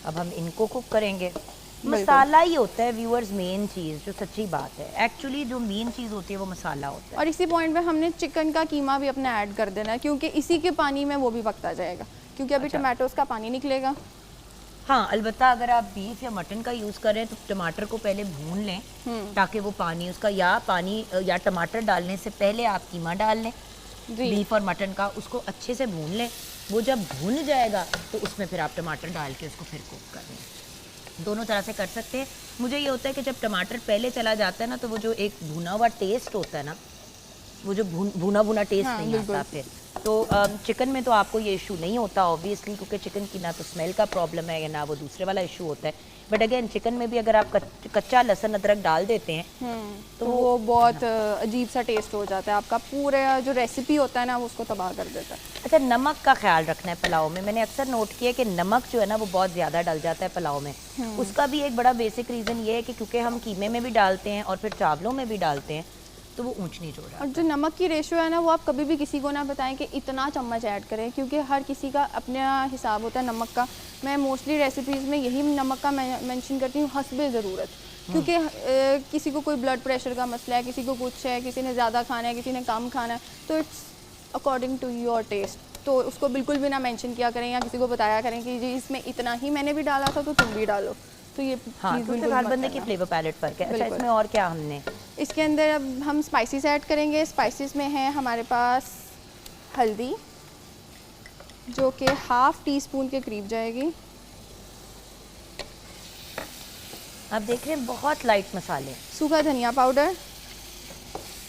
अब हम इनको कुक करेंगे। मसाला ही होता है व्यूअर्स मेन चीज़, जो सच्ची बात है। एक्चुअली जो मेन चीज़ होती है वो मसाला होता है। और इसी पॉइंट पे हमने चिकन का कीमा भी अपना ऐड कर देना है, क्योंकि इसी के पानी में वो भी पकता जाएगा, क्योंकि अभी टमाटोस का पानी निकलेगा। हाँ, अलबत्ता अगर आप बीफ या मटन का यूज़ कर रहे हैं तो टमाटर को पहले भून लें, ताकि वो पानी उसका, या टमाटर डालने से पहले आप कीमा डाल लें बीफ और मटन का, उसको अच्छे से भून लें। वो जब भून जाएगा तो उसमें फिर आप टमाटर डाल के उसको फिर कुक कर लें। दोनों तरह से कर सकते हैं। मुझे ये होता है कि जब टमाटर पहले चला जाता है ना, तो वो जो एक भुना हुआ टेस्ट होता है ना, वो जो भुना भुना टेस्ट नहीं आता फिर। तो चिकन में तो आपको ये इशू नहीं होता ऑब्वियसली, क्योंकि चिकन की ना तो स्मेल का प्रॉब्लम है या ना वो दूसरे वाला इशू होता है। बट अगेन चिकन में भी अगर आप कच्चा लहसुन अदरक डाल देते हैं तो वो बहुत अजीब सा टेस्ट हो जाता है, आपका पूरा जो रेसिपी होता है ना, वो उसको तबाह कर देता है। अच्छा, नमक का ख्याल रखना है पुलाव में। मैंने अक्सर नोट किया कि नमक जो है ना, वो बहुत ज़्यादा डल जाता है पुलाव में। उसका भी एक बड़ा बेसिक रीज़न ये है कि क्योंकि हम कीमे में भी डालते हैं और फिर चावलों में भी डालते हैं, तो वो ऊंच नीच हो जाता है। और जो नमक की रेशियो है ना, वो आप कभी भी किसी को ना बताएं कि इतना चम्मच ऐड करें, क्योंकि हर किसी का अपना हिसाब होता है नमक का। मैं मोस्टली रेसिपीज़ में यही नमक का मेंशन करती हूँ, हस्बे ज़रूरत, क्योंकि किसी को कोई ब्लड प्रेशर का मसला है, किसी को कुछ है, किसी ने ज़्यादा खाना है, किसी ने कम खाना है, तो it's according to your taste. तो उसको बिल्कुल भी ना मेंशन किया करें या किसी को बताया करें कि जी इसमें इतना ही मैंने भी डाला था तो तुम भी डालो। तो ये हाँ, चीज़ क्योंकि बिल्कुल हर मत बंदे की करना। फ्लेवर पैलेट फर्क है। अच्छा, बिल्कुल। इसमें और क्या हमने? इसके अंदर अब हम स्पाइसेस ऐड करेंगे। स्पाइसेस में है हमारे पास हल्दी, जो कि हाफ़ टी स्पून के करीब जाएगी। आप देख रहे हैं बहुत लाइट मसाले। सूखा धनिया पाउडर,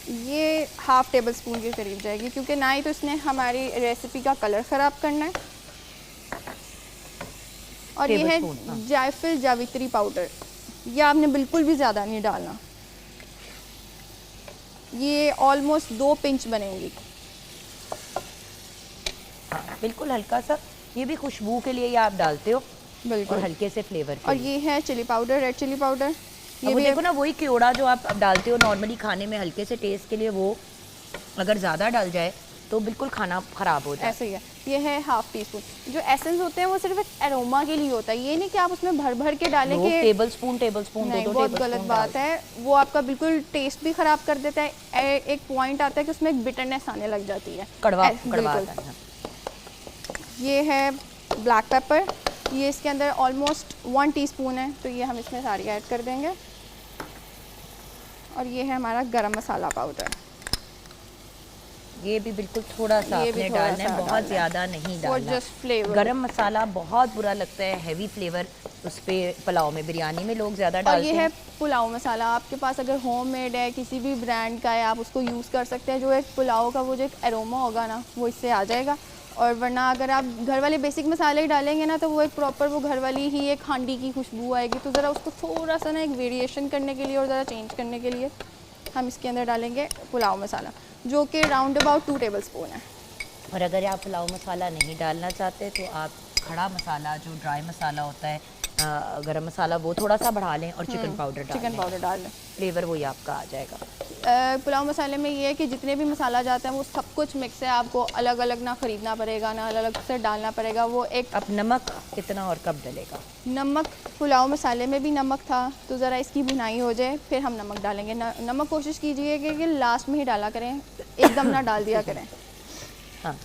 ये हाफ़ टेबल स्पून के करीब जाएगी, क्योंकि ना ही तो इसने हमारी रेसिपी का कलर ख़राब करना है। और ये है टेबलस्पून, हाँ। जायफल जावित्री पाउडर, ये आपने बिल्कुल भी ज़्यादा नहीं डालना, ये ऑलमोस्ट 2 पिंच बनेंगी। हाँ, बिल्कुल हल्का सा, ये भी खुशबू के लिए ये आप डालते हो और बिल्कुल। हल्के से फ्लेवर के और लिए। ये है chilli powder, red chilli powder, अब वो देखो ना, वही क्योड़ा जो आप डालते हो नॉर्मली खाने में हल्के से टेस्ट के लिए, वो अगर ज़्यादा डाल जाए तो बिल्कुल खाना ख़राब हो जाए। ऐसे ही है। ये है हाफ़ टी स्पून। जो एसेंस होते हैं वो सिर्फ एक एरोमा के लिए होता है, ये नहीं कि आप उसमें भर भर के डालें लोग कि टेबल स्पून नहीं, दो बहुत टेबल गलत स्पून बात है। वो आपका बिल्कुल टेस्ट भी ख़राब कर देता है। एक पॉइंट आता है कि उसमें एक बिटरनेस आने लग जाती है, कड़वा बिल्कुल। आता है। ये है ब्लैक पेपर, ये इसके अंदर ऑलमोस्ट 1 टीस्पून है, तो ये हम इसमें सारी ऐड कर देंगे। और ये है हमारा गरम मसाला पाउडर, ये भी बिल्कुल थोड़ा सा ये भी आपने थोड़ा डालना है, सा बहुत डालना है। ज़्यादा नहीं फॉर डालना। Just flavour. गरम मसाला बहुत बुरा लगता है, हैवी फ्लेवर उस पे पुलाव में, बिरयानी में लोग ज़्यादा और डालते ये हैं। है पुलाव मसाला, आपके पास अगर होममेड है किसी भी ब्रांड का है, आप उसको यूज़ कर सकते हैं। जो एक पुलाव का वो जो एक एरोमा होगा ना, वो इससे आ जाएगा। और वरना अगर आप घर वाले बेसिक मसाले ही डालेंगे ना, तो वो एक प्रॉपर वो घर वाली ही एक हांडी की खुशबू आएगी। तो ज़रा उसको थोड़ा सा ना एक वेरिएशन करने के लिए और ज़रा चेंज करने के लिए हम इसके अंदर डालेंगे पुलाव मसाला, जो कि राउंड अबाउट 2 टेबल स्पून है। और अगर आप पुलाव मसाला नहीं डालना चाहते तो आप खड़ा मसाला, जो ड्राई मसाला होता है, गरम मसाला, वो थोड़ा सा बढ़ा लें और चिकन पाउडर डाल चिकन लें। पाउडर डाल लें। फ्लेवर वही आपका आ जाएगा। पुलाव मसाले में ये है कि जितने भी मसाला जाते हैं वो सब कुछ मिक्स है, आपको अलग अलग ना ख़रीदना पड़ेगा, ना अलग अलग से डालना पड़ेगा। वो एक अब नमक कितना और कब डलेगा? नमक, पुलाव मसाले में भी नमक था, तो ज़रा इसकी भुनाई हो जाए फिर हम नमक डालेंगे। नमक कोशिश कीजिए कि लास्ट में ही डाला करें, एकदम ना डाल दिया करें। हाँ।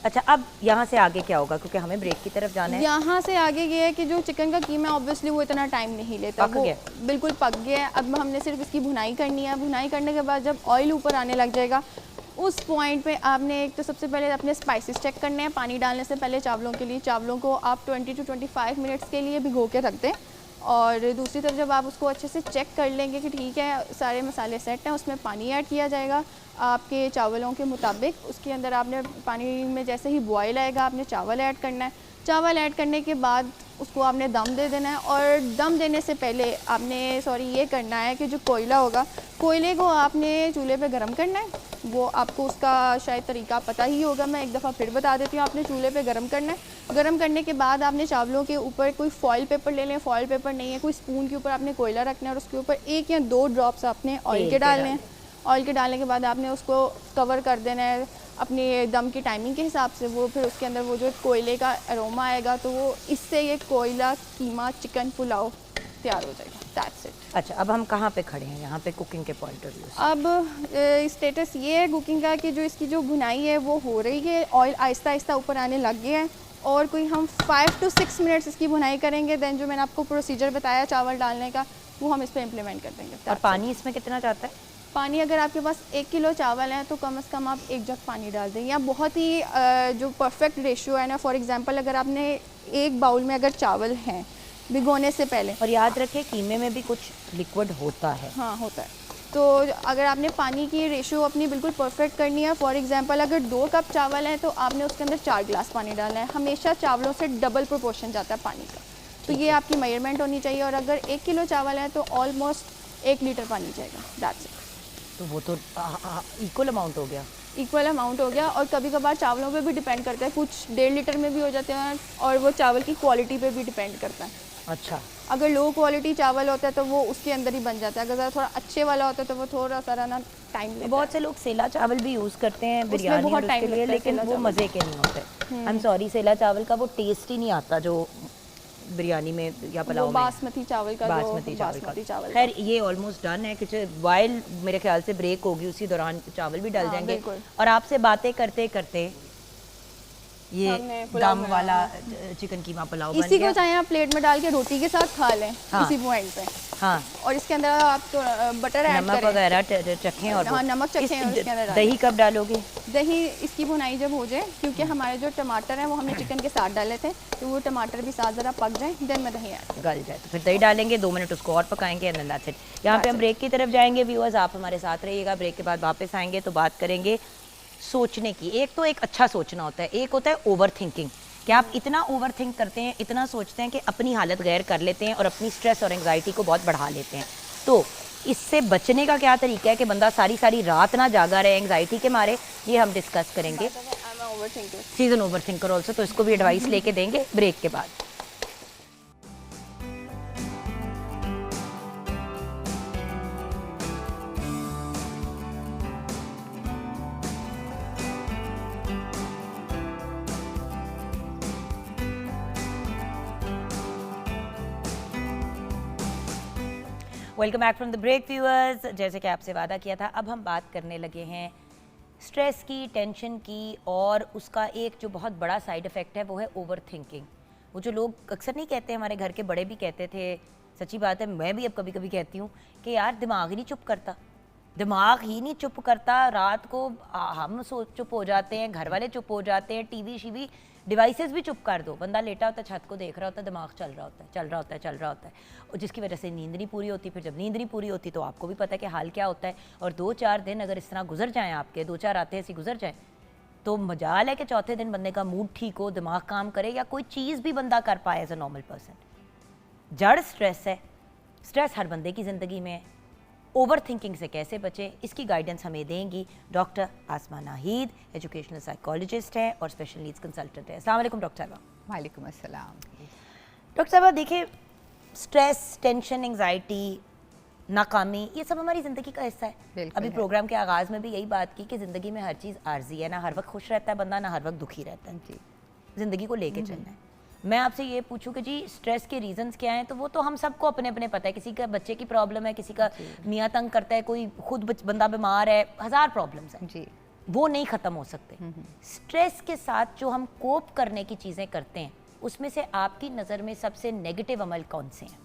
अच्छा, अब यहाँ से आगे क्या होगा, क्योंकि हमें ब्रेक की तरफ जाना है। यहाँ से आगे ये है कि जो चिकन का कीमा ऑब्वियसली वो इतना टाइम नहीं लेता, पक वो गया। बिल्कुल पक गया है। अब हमने सिर्फ इसकी भुनाई करनी है। भुनाई करने के बाद जब ऑयल ऊपर आने लग जाएगा, उस पॉइंट पे आपने एक तो सबसे पहले अपने स्पाइसेस चेक करने हैं। पानी डालने से पहले चावलों के लिए, चावलों को आप 20 to 25 मिनट्स के लिए भिगो के रख दें। और दूसरी तरफ जब आप उसको अच्छे से चेक कर लेंगे कि ठीक है सारे मसाले सेट हैं, उसमें पानी ऐड किया जाएगा आपके चावलों के मुताबिक। उसके अंदर आपने पानी में जैसे ही बॉयल आएगा, आपने चावल ऐड करना है। चावल ऐड करने के बाद उसको आपने दम दे देना है। और दम देने से पहले आपने ये करना है कि जो कोयला होगा, कोयले को आपने चूल्हे पे गरम करना है। वो आपको उसका शायद तरीका पता ही होगा, मैं एक दफ़ा फिर बता देती हूँ। आपने चूल्हे पे गरम करना है। गरम करने के बाद आपने चावलों के ऊपर कोई फॉइल पेपर ले लें, फॉइल पेपर नहीं है कोई स्पून के ऊपर आपने कोयला रखना है और उसके ऊपर 1 या 2 ड्रॉप्स आपने ऑयल के डालने हैं। ऑयल के डालने के बाद आपने उसको कवर कर देना है अपनी दम की टाइमिंग के हिसाब से। वो फिर उसके अंदर वो जो कोयले का अरोमा आएगा, तो वो इससे ये कोयला कीमा चिकन पुलाव तैयार हो जाएगा। That's it. अच्छा, अब हम कहाँ पे खड़े हैं यहाँ पे कुकिंग के पॉइंट ऑफ व्यू से? अब स्टेटस ये है कुकिंग का कि जो इसकी जो भुनाई है वो हो रही है, ऑयल आहिस्ता आहिस्ता ऊपर आने लग गया है। और कोई हम 5 to 6 मिनट्स इसकी भुनाई करेंगे। देन जो मैंने आपको प्रोसीजर बताया चावल डालने का, वो हम इस पर इम्प्लीमेंट कर देंगे। और पानी इसमें कितना जाता है? पानी अगर आपके पास 1 किलो चावल है तो कम से कम आप 1 जग पानी डाल दें, या बहुत ही जो परफेक्ट रेशियो है ना, फॉर एग्जांपल अगर आपने 1 बाउल में अगर चावल हैं भिगोने से पहले। और याद रखें कीमे में भी कुछ लिक्विड होता है। हाँ, होता है। तो अगर आपने पानी की रेशियो अपनी बिल्कुल परफेक्ट करनी है, फॉर एग्जांपल अगर 2 कप चावल है तो आपने उसके अंदर 4 गिलास पानी डालना है। हमेशा चावलों से डबल प्रोपोर्शन जाता है पानी का, तो ये आपकी मेजरमेंट होनी चाहिए। और अगर 1 किलो चावल है तो ऑलमोस्ट 1 लीटर पानी जाएगा। That's it. तो वो तो इक्वल अमाउंट हो गया। इक्वल अमाउंट हो गया। और कभी कभार चावलों पे भी डिपेंड करता है, कुछ 1.5 लीटर में भी हो जाते हैं, और वो चावल की क्वालिटी पे भी डिपेंड करता है। अच्छा, अगर लो क्वालिटी चावल होता है तो वो उसके अंदर ही बन जाता है। अगर थोड़ा अच्छे वाला होता है तो वो थोड़ा सा ना टाइम लेता है। बहुत से लोग सेला चावल भी यूज़ करते हैं बिरयानी बहुत और उसके टाइम लिए, लगता है लेकिन सेला वो चावल। मज़े के नहीं होते। आई एम सॉरी, सेला चावल का वो टेस्ट ही नहीं आता जो बिरयानी में या पुलाव वो में। बासमती चावल का, बासमती जो चावल बासमती का। चावल खैर, ये ऑलमोस्ट डन है। कुछ वाइल मेरे ख्याल से ब्रेक होगी, उसी दौरान चावल भी डल हाँ, जाएंगे। बिल्कुल। और आपसे बातें करते करते ये हमने पुलाव दम बनाया। वाला चिकन कीमा पुलाव बन इसी गया। को चाहे आप प्लेट में डाल के रोटी के साथ खा लें, हाँ। इसी पॉइंट पे। हाँ, और इसके अंदर आप तो बटर ऐड नमक करें। वगैरह चखें और हाँ, नमक चखें और इसके अंदर डालें। दही कब डालोगे? दही इसकी भुनाई जब हो जाए, क्योंकि हमारे जो टमाटर हैं वो हमने चिकन के साथ डाले थे, तो वो टमाटर भी साथ ज़रा पक जाए, देन मैं दही ऐड। गल जाए तो फिर दही डालेंगे, 2 मिनट उसको और पकाएंगे एंड देन दैट्स इट। यहाँ पे हम ब्रेक की तरफ जाएंगे व्यूअर्स, आप हमारे साथ रहिएगा। ब्रेक के बाद वापस आएंगे तो बात करेंगे सोचने की। एक तो एक अच्छा सोचना होता है, एक होता है ओवर थिंकिंग, कि आप इतना ओवर थिंक करते हैं, इतना सोचते हैं कि अपनी हालत गैर कर लेते हैं और अपनी स्ट्रेस और एंग्जाइटी को बहुत बढ़ा लेते हैं। तो इससे बचने का क्या तरीका है कि बंदा सारी सारी रात ना जागा रहे एंग्जाइटी के मारे, ये हम डिस्कस करेंगे। सीजन ओवर थिंकर ऑल्सो, तो इसको भी एडवाइस लेके देंगे ब्रेक के बाद। Welcome back from the break viewers. जैसे कि आपसे वादा किया था, अब हम बात करने लगे हैं स्ट्रेस की, टेंशन की, और उसका एक जो बहुत बड़ा साइड इफ़ेक्ट है वो है ओवर थिंकिंग। वो जो लोग अक्सर नहीं कहते, हमारे घर के बड़े भी कहते थे, सच्ची बात है, मैं भी अब कभी कभी कहती हूँ कि यार दिमाग ही नहीं चुप करता, दिमाग ही नहीं चुप करता। रात को हम चुप हो जाते हैं, घर वाले चुप हो जाते हैं, टीवी शीवी डिवाइसेस भी चुप कर दो, बंदा लेटा होता है, छत को देख रहा होता है, दिमाग चल रहा होता है, चल रहा होता है, चल रहा होता है, और जिसकी वजह से नींद नहीं पूरी होती। फिर जब नींद नहीं पूरी होती तो आपको भी पता है कि हाल क्या होता है। और 2-4 दिन अगर इस तरह गुजर जाएँ आपके, 2-4 रातें ऐसी गुजर जाएँ, तो मजाल है कि चौथे दिन बंदे का मूड ठीक हो, दिमाग काम करे, या कोई चीज़ भी बंदा कर पाए एज अ नॉर्मल पर्सन। जड़ स्ट्रेस है, स्ट्रेस हर बंदे की ज़िंदगी में है। ओवर थिंकिंग से कैसे बचें, इसकी गाइडेंस हमें देंगी डॉक्टर आसमा नाहिद, एजुकेशनल साइकोलॉजिस्ट हैं और स्पेशल नीड्स कंसल्टेंट हैं। अस्सलाम वालेकुम डॉक्टर साहबा। वालेकुम अस्सलाम। डॉक्टर साहबा देखिए, स्ट्रेस, टेंशन, एंग्जाइटी, नाकामी, ये सब हमारी ज़िंदगी का हिस्सा है। अभी प्रोग्राम के आगाज़ में भी यही बात की कि ज़िंदगी में हर चीज़ आर्जी है, ना हर वक्त खुश रहता है बंदा, ना हर वक्त दुखी रहता है। जी, ज़िंदगी को लेके चलना है। मैं आपसे ये पूछूं कि जी स्ट्रेस के रीजंस क्या हैं, तो वो तो हम सबको अपने अपने पता है। किसी का बच्चे की प्रॉब्लम है, किसी का मियाँ तंग करता है, कोई खुद बंदा बीमार है, 1000 प्रॉब्लम्स हैं जी, वो नहीं ख़त्म हो सकते। स्ट्रेस के साथ जो हम कोप करने की चीज़ें करते हैं, उसमें से आपकी नज़र में सबसे नेगेटिव अमल कौन से हैं?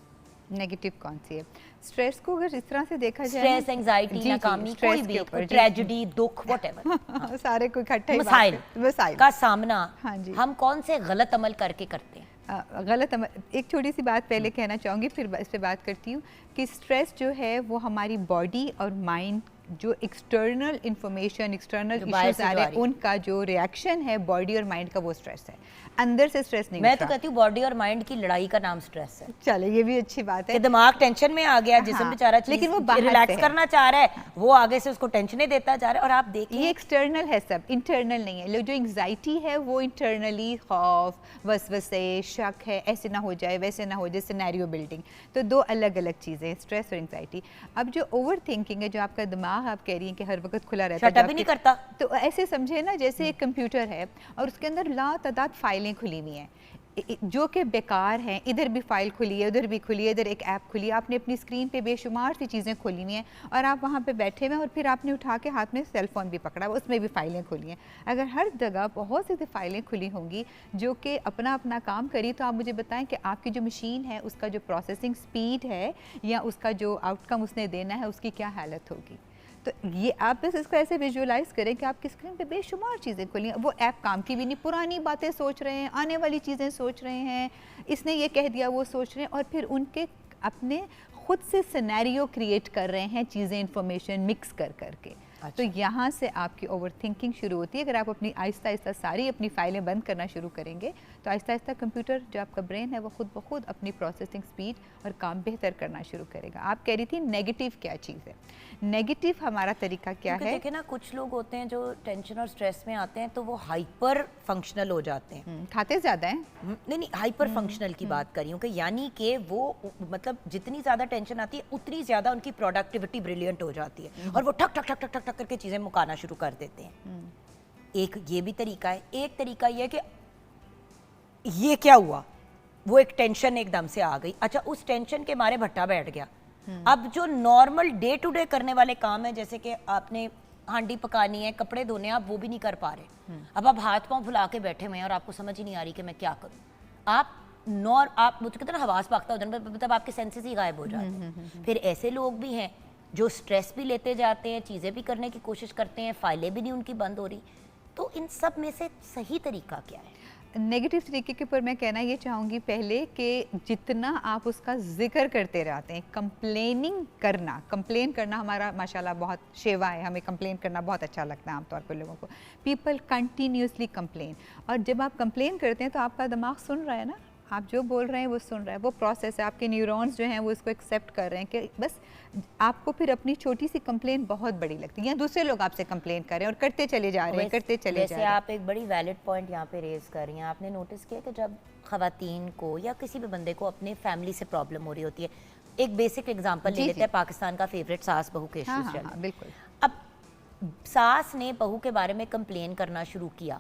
नेगेटिव कौन सी है? स्ट्रेस को अगर इस तरह से देखा जाए, स्ट्रेस, एंग्जाइटी, नाकामी, कोई भी ट्रेजेडी, दुख, व्हाटएवर, सारे को इकट्ठे मसाइल का सामना हाँ जी, हम कौन से गलत अमल करके करते हैं? गलत अमल, एक छोटी सी बात पहले कहना चाहूँगी, फिर इस पे बात करती हूँ कि स्ट्रेस जो है वो हमारी बॉडी और माइंड, जो एक्सटर्नल इंफॉर्मेशन, एक्सटर्नल इश्यूज आ रहे हैं, उनका जो रिएक्शन है बॉडी और माइंड का, वो स्ट्रेस है। अंदर से स्ट्रेस नहीं। मैं तो कहती हूँ बॉडी और माइंड की लड़ाई का नाम स्ट्रेस है। चलो ये भी अच्छी बात है कि दिमाग टेंशन में आ गया, जिस्म बेचारा लेकिन वो रिलैक्स करना चाह रहा है, वो आगे से उसको टेंशनें देता जा रहा है। और आप देखिए ये एक्सटर्नल है, सब इंटरनल नहीं है। जो एंग्जाइटी है वो इंटरनली खौफ, वसवसे, शक है, ऐसे ना हो जाए, वैसे ना हो जाए, सिनेरियो बिल्डिंग। तो दो अलग अलग चीज़ें हैं, स्ट्रेस और एंग्जाइटी। अब जो ओवर थिंकिंग है, जो आपका दिमाग आप कह रही हैं कि हर वक्त खुला रहता है, भी नहीं करता, तो ऐसे समझे ना जैसे एक कंप्यूटर है और उसके अंदर लातादाद फाइलें खुली हुई हैं जो कि बेकार हैं। इधर भी फाइल खुली है, उधर भी खुली है, इधर एक ऐप खुली है, आपने अपनी स्क्रीन पे बेशुमार सी चीज़ें खोली हुई हैं और आप वहाँ पे बैठे हुए हैं और फिर आपने उठा के हाथ में सेल फ़ोन भी पकड़ा, उसमें भी फाइलें खुली हैं। अगर हर जगह बहुत सी फाइलें खुली होंगी जो कि अपना अपना काम करी, तो आप मुझे बताएं कि आपकी जो मशीन है उसका जो प्रोसेसिंग स्पीड है या उसका जो आउटकम उसने देना है, उसकी क्या हालत होगी। तो ये आप बस इसको ऐसे विजुअलाइज करें कि आपकी स्क्रीन पे बेशुमार चीज़ें खुली हैं, वो ऐप काम की भी नहीं, पुरानी बातें सोच रहे हैं, आने वाली चीज़ें सोच रहे हैं, इसने ये कह दिया वो सोच रहे हैं, और फिर उनके अपने खुद से सिनेरियो क्रिएट कर रहे हैं, चीज़ें इंफॉर्मेशन मिक्स कर करके। अच्छा। तो यहाँ से आपकी ओवर थिंकिंग शुरू होती है। अगर आप अपनी आहिस्ता आहिस्ता सारी अपनी फाइलें बंद करना शुरू करेंगे तो आहिस्ता आहिस्ता कंप्यूटर, जो आपका ब्रेन है, वो खुद ब खुद अपनी प्रोसेसिंग स्पीड और काम बेहतर करना शुरू करेगा। आप कह रही थी नेगेटिव क्या चीज़ है, नेगेटिव हमारा तरीका क्या है? देखिए ना, कुछ लोग होते हैं जो टेंशन और स्ट्रेस में आते हैं तो वो हाइपर फंक्शनल हो जाते हैं, खाते ज़्यादा हैं। नहीं, हाइपर फंक्शनल की बात करी हूँ कि यानी कि वो मतलब जितनी ज़्यादा टेंशन आती है उतनी ज़्यादा उनकी प्रोडक्टिविटी ब्रिलियंट हो जाती है और वो ठक ठक ठक ठक ठक ठक करके चीज़ें मुकाना शुरू कर देते हैं। एक ये भी तरीका है। एक तरीका ये है कि ये क्या हुआ, वो एक टेंशन एकदम से आ गई, अच्छा उस टेंशन के मारे भट्टा बैठ गया। अब जो नॉर्मल डे टू डे करने वाले काम है, जैसे कि आपने हांडी पकानी है, कपड़े धोने हैं, आप वो भी नहीं कर पा रहे। अब आप हाथ पांव फुला के बैठे हुए हैं और आपको समझ ही नहीं आ रही कि मैं क्या करूं। आप मुझे कहते हैं ना हवास पाकता हो, मतलब आपके सेंसेस ही गायब हो जाते हैं। फिर ऐसे लोग भी हैं जो स्ट्रेस भी लेते जाते हैं, चीज़ें भी करने की कोशिश करते हैं, फाइलें भी नहीं उनकी बंद हो रही। तो इन सब में से सही तरीका क्या है? नेगेटिव तरीके के ऊपर मैं कहना ये चाहूँगी पहले कि जितना आप उसका जिक्र करते रहते हैं, कंप्लेन करना हमारा माशाल्लाह बहुत शेवा है, हमें कंप्लेन करना बहुत अच्छा लगता है आमतौर पर लोगों को। पीपल कंटिन्यूसली कंप्लेन, और जब आप कंप्लेन करते हैं तो आपका दिमाग सुन रहा है ना, आप जो बोल रहे हैं वो सुन रहा है, वो प्रोसेस है, आपके न्यूरॉन्स जो हैं वो इसको एक्सेप्ट कर रहे हैं कि बस आपको फिर अपनी छोटी सी कंप्लेन बहुत बड़ी लगती है, या दूसरे लोग आपसे कंप्लेन कर रहे हैं और करते चले जा रहे हैं, करते चले जा रहे हैं। आप एक बड़ी वैलिड पॉइंट यहाँ पे रेज कर रही हैं। आपने नोटिस किया कि जब खवातीन को या किसी भी बंदे को अपने फैमिली से प्रॉब्लम हो रही होती है, एक बेसिक एग्जांपल ले लेते हैं, पाकिस्तान का फेवरेट सास बहू के इश्यूज चल रहे हैं। बिल्कुल। अब सास ने बहू के बारे में कंप्लेन करना शुरू किया,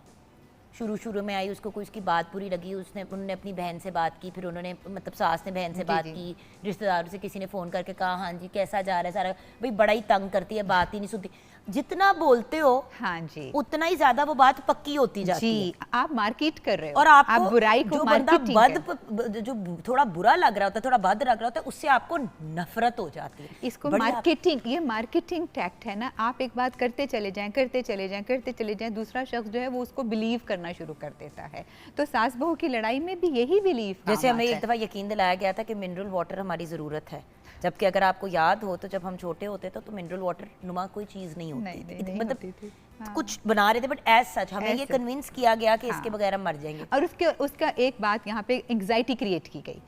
शुरू में आई, उसको कोई उसकी बात बुरी लगी, उन्होंने अपनी बहन से बात की, फिर उन्होंने मतलब सास ने बहन से बात की, रिश्तेदारों से किसी ने फ़ोन करके कहा हाँ जी कैसा जा रहा है सारा, भाई बड़ा ही तंग करती है, बात ही नहीं सुनती। जितना बोलते हो हाँ जी उतना ही ज्यादा वो बात पक्की होती जाती जी, है। आप मार्केट कर रहे हो और आप बुराई को जो बंदा जो थोड़ा बुरा लग रहा होता है, थोड़ा बद लग रहा होता है, उससे आपको नफरत हो जाती है। इसको मार्केटिंग, ये मार्केटिंग टैक्ट है ना। आप एक बात करते चले जाएं, दूसरा शख्स जो है वो उसको बिलीव करना शुरू कर देता है। तो सास बहू की लड़ाई में भी यही बिलीव, जैसे हमें एक दफा यकीन दिलाया गया था कि मिनरल वाटर हमारी जरूरत है, जबकि अगर आपको याद हो तो जब हम छोटे होते थे तो मिनरल वाटर नुमा कोई चीज नहीं होती थी, मतलब हाँ। कुछ बना रहे थे बट एज सच हमें ये कन्विंस किया गया कि इसके बगैर हम मर जाएंगे। और उसका एक बात यहाँ पे एंग्जाइटी क्रिएट की गई।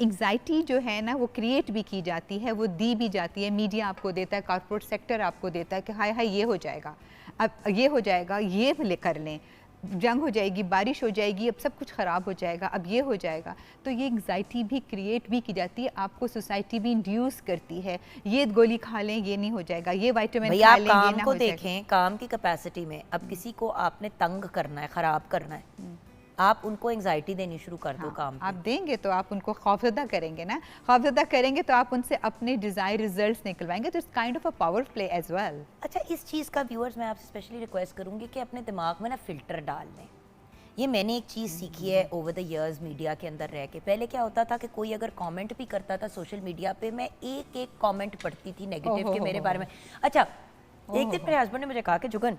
एंग्जाइटी जो है ना वो क्रिएट भी की जाती है, वो दी भी जाती है, मीडिया आपको देता है, कॉर्पोरेट सेक्टर आपको देता है कि हाय हाय ये हो जाएगा, अब ये हो जाएगा, ये कर लें, जंग हो जाएगी, बारिश हो जाएगी, अब सब कुछ ख़राब हो जाएगा, अब ये हो जाएगा। तो ये एंग्जाइटी भी क्रिएट भी की जाती है, आपको सोसाइटी भी इंड्यूस करती है, ये गोली खा लें ये नहीं हो जाएगा, ये विटामिन खा लें ये ना हो जाएगा। को देखें काम की कैपेसिटी में, अब किसी को आपने तंग करना है, ख़राब करना है, आप उनको एंग्जाइटी देनी शुरू कर दो। काम आप देंगे तो आप उनको खौफजदा करेंगे ना, खौफजदा करेंगे तो आप उनसे अपने डिजायर रिजल्ट्स निकलवाएंगे। तो it's kind of a power play as well. अच्छा, इस चीज़ का व्यूअर्स मैं आपसे स्पेशली रिक्वेस्ट करूंगी कि अपने दिमाग में ना फिल्टर डाल लें। ये मैंने एक चीज़ सीखी है ओवर द इयर्स मीडिया के अंदर रह के। पहले क्या होता था कि कोई अगर कमेंट भी करता था सोशल मीडिया पे, मैं एक एक कमेंट पढ़ती थी नेगेटिव के मेरे बारे में। अच्छा, एक दिन मेरे हस्बैंड ने मुझे कहा कि जुगन,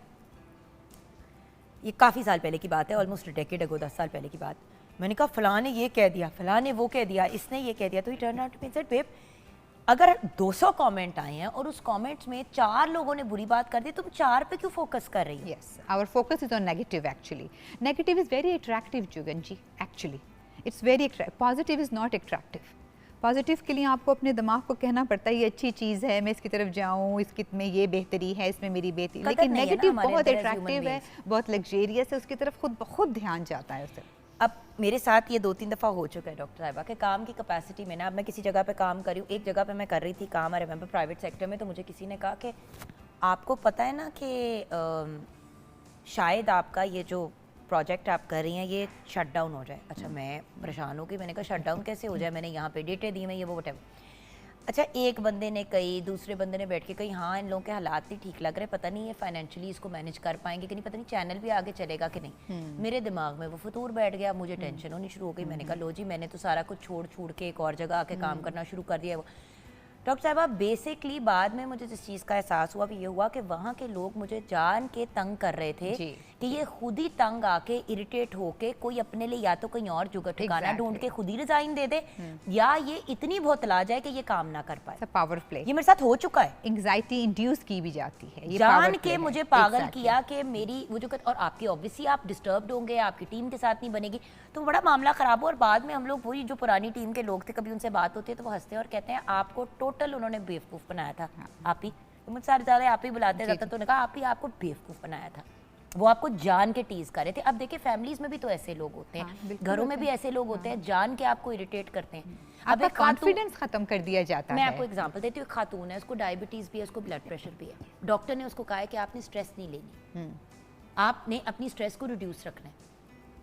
ये काफ़ी साल पहले की बात है, ऑलमोस्ट डेकेड अगो, 10 साल पहले की बात। मैंने कहा फलां ने ये कह दिया, फलां ने वो कह दिया, इसने ये कह दिया। तो ही turn out to said babe, अगर 200 कमेंट आए हैं और उस कमेंट्स में 4 लोगों ने बुरी बात कर दी, तुम 4 पे क्यों फोकस कर रही हो? Yes, our focus is on negative actually. Negative is very attractive Jugan ji, actually it's very attractive. Positive is not attractive. Positive के लिए आपको अपने दिमाग को कहना पड़ता है ये अच्छी चीज़ है, मैं इसकी तरफ जाऊँ, इसकी में ये बेहतरी है, इसमें मेरी बेहतरी। लेकिन नेगेटिव बहुत अट्रैक्टिव है, बहुत लग्जेरियस है, उसकी तरफ खुद ध्यान जाता है उससे। अब मेरे साथ ये 2-3 दफ़ा हो चुका है डॉक्टर साहिबा के काम की कैपेसिटी में ना। अब मैं किसी जगह पे काम कर रही हूँ, एक जगह पे मैं कर रही थी काम, आई रिमेंबर प्राइवेट सेक्टर में, तो मुझे किसी ने कहा कि आपको पता है ना कि शायद आपका ये जो प्रोजेक्ट आप कर रही हैं ये शट डाउन हो जाए। अच्छा, मैं परेशान हो गई, मैंने कहा शट डाउन कैसे हो जाए, मैंने यहाँ पे डेटें दी, मैं ये वो व्हाटएवर। अच्छा, एक बंदे ने कही, दूसरे बंदे ने बैठ के कही हाँ इन लोगों के हालात नहीं ठीक लग रहे, पता नहीं ये फाइनेंशियली इसको मैनेज कर पाएंगे कि नहीं, पता नहीं चैनल भी आगे चलेगा कि नहीं। मेरे दिमाग में वो फतूर बैठ गया, मुझे टेंशन होनी शुरू हो गई। मैंने कहा लो जी, मैंने तो सारा कुछ छोड़ के एक और जगह आके काम करना शुरू कर दिया है। वो डॉक्टर साहबा बेसिकली बाद में मुझे जिस चीज़ का एहसास हुआ ये हुआ कि वहाँ के लोग मुझे जान के तंग कर रहे थे कि ये खुद ही तंग आके इरिटेट होके कोई अपने लिए या तो कहीं और जुगाड़ ठिकाना ढूंढ के खुद ही रिजाइन दे दे, या ये इतनी भोतला जाए कि ये काम ना कर पाए। पावर प्ले, ये मेरे साथ हो चुका है। एंग्जाइटी इंड्यूस की भी जाती है, ये जान के मुझे पागल किया कि मेरी वो जो, और आपकी ऑब्वियसली आप डिस्टर्ब्ड होंगे, आपकी टीम के साथ नहीं बनेगी, तो बड़ा मामला खराब हो। और बाद में हम लोग वही जो पुरानी टीम के लोग थे, कभी उनसे बात होती है तो वो हंसते हैं और कहते हैं आपको टोटल उन्होंने बेवकूफ़ बनाया था। आप ही, तो मुझसे सारे ज़्यादा आप ही बुलाते जाता, तो उन्होंने कहा आप ही आपको बेवकूफ़ बनाया था, वो आपको जान के टीज कर रहे थे। अब देखिए फैमिलीज में भी तो ऐसे लोग होते हैं, घरों में भी ऐसे लोग होते हैं, जान के आपको इरिटेट करते हैं। अब एक कॉन्फिडेंस खत्म कर दिया जाता है। मैं आपको एग्जांपल देती हूँ, खातून है, उसको डायबिटीज भी है, उसको ब्लड प्रेशर भी है। डॉक्टर ने उसको कहा है कि आपने स्ट्रेस नहीं लेनी, आपने अपनी स्ट्रेस को रिड्यूस रखना है।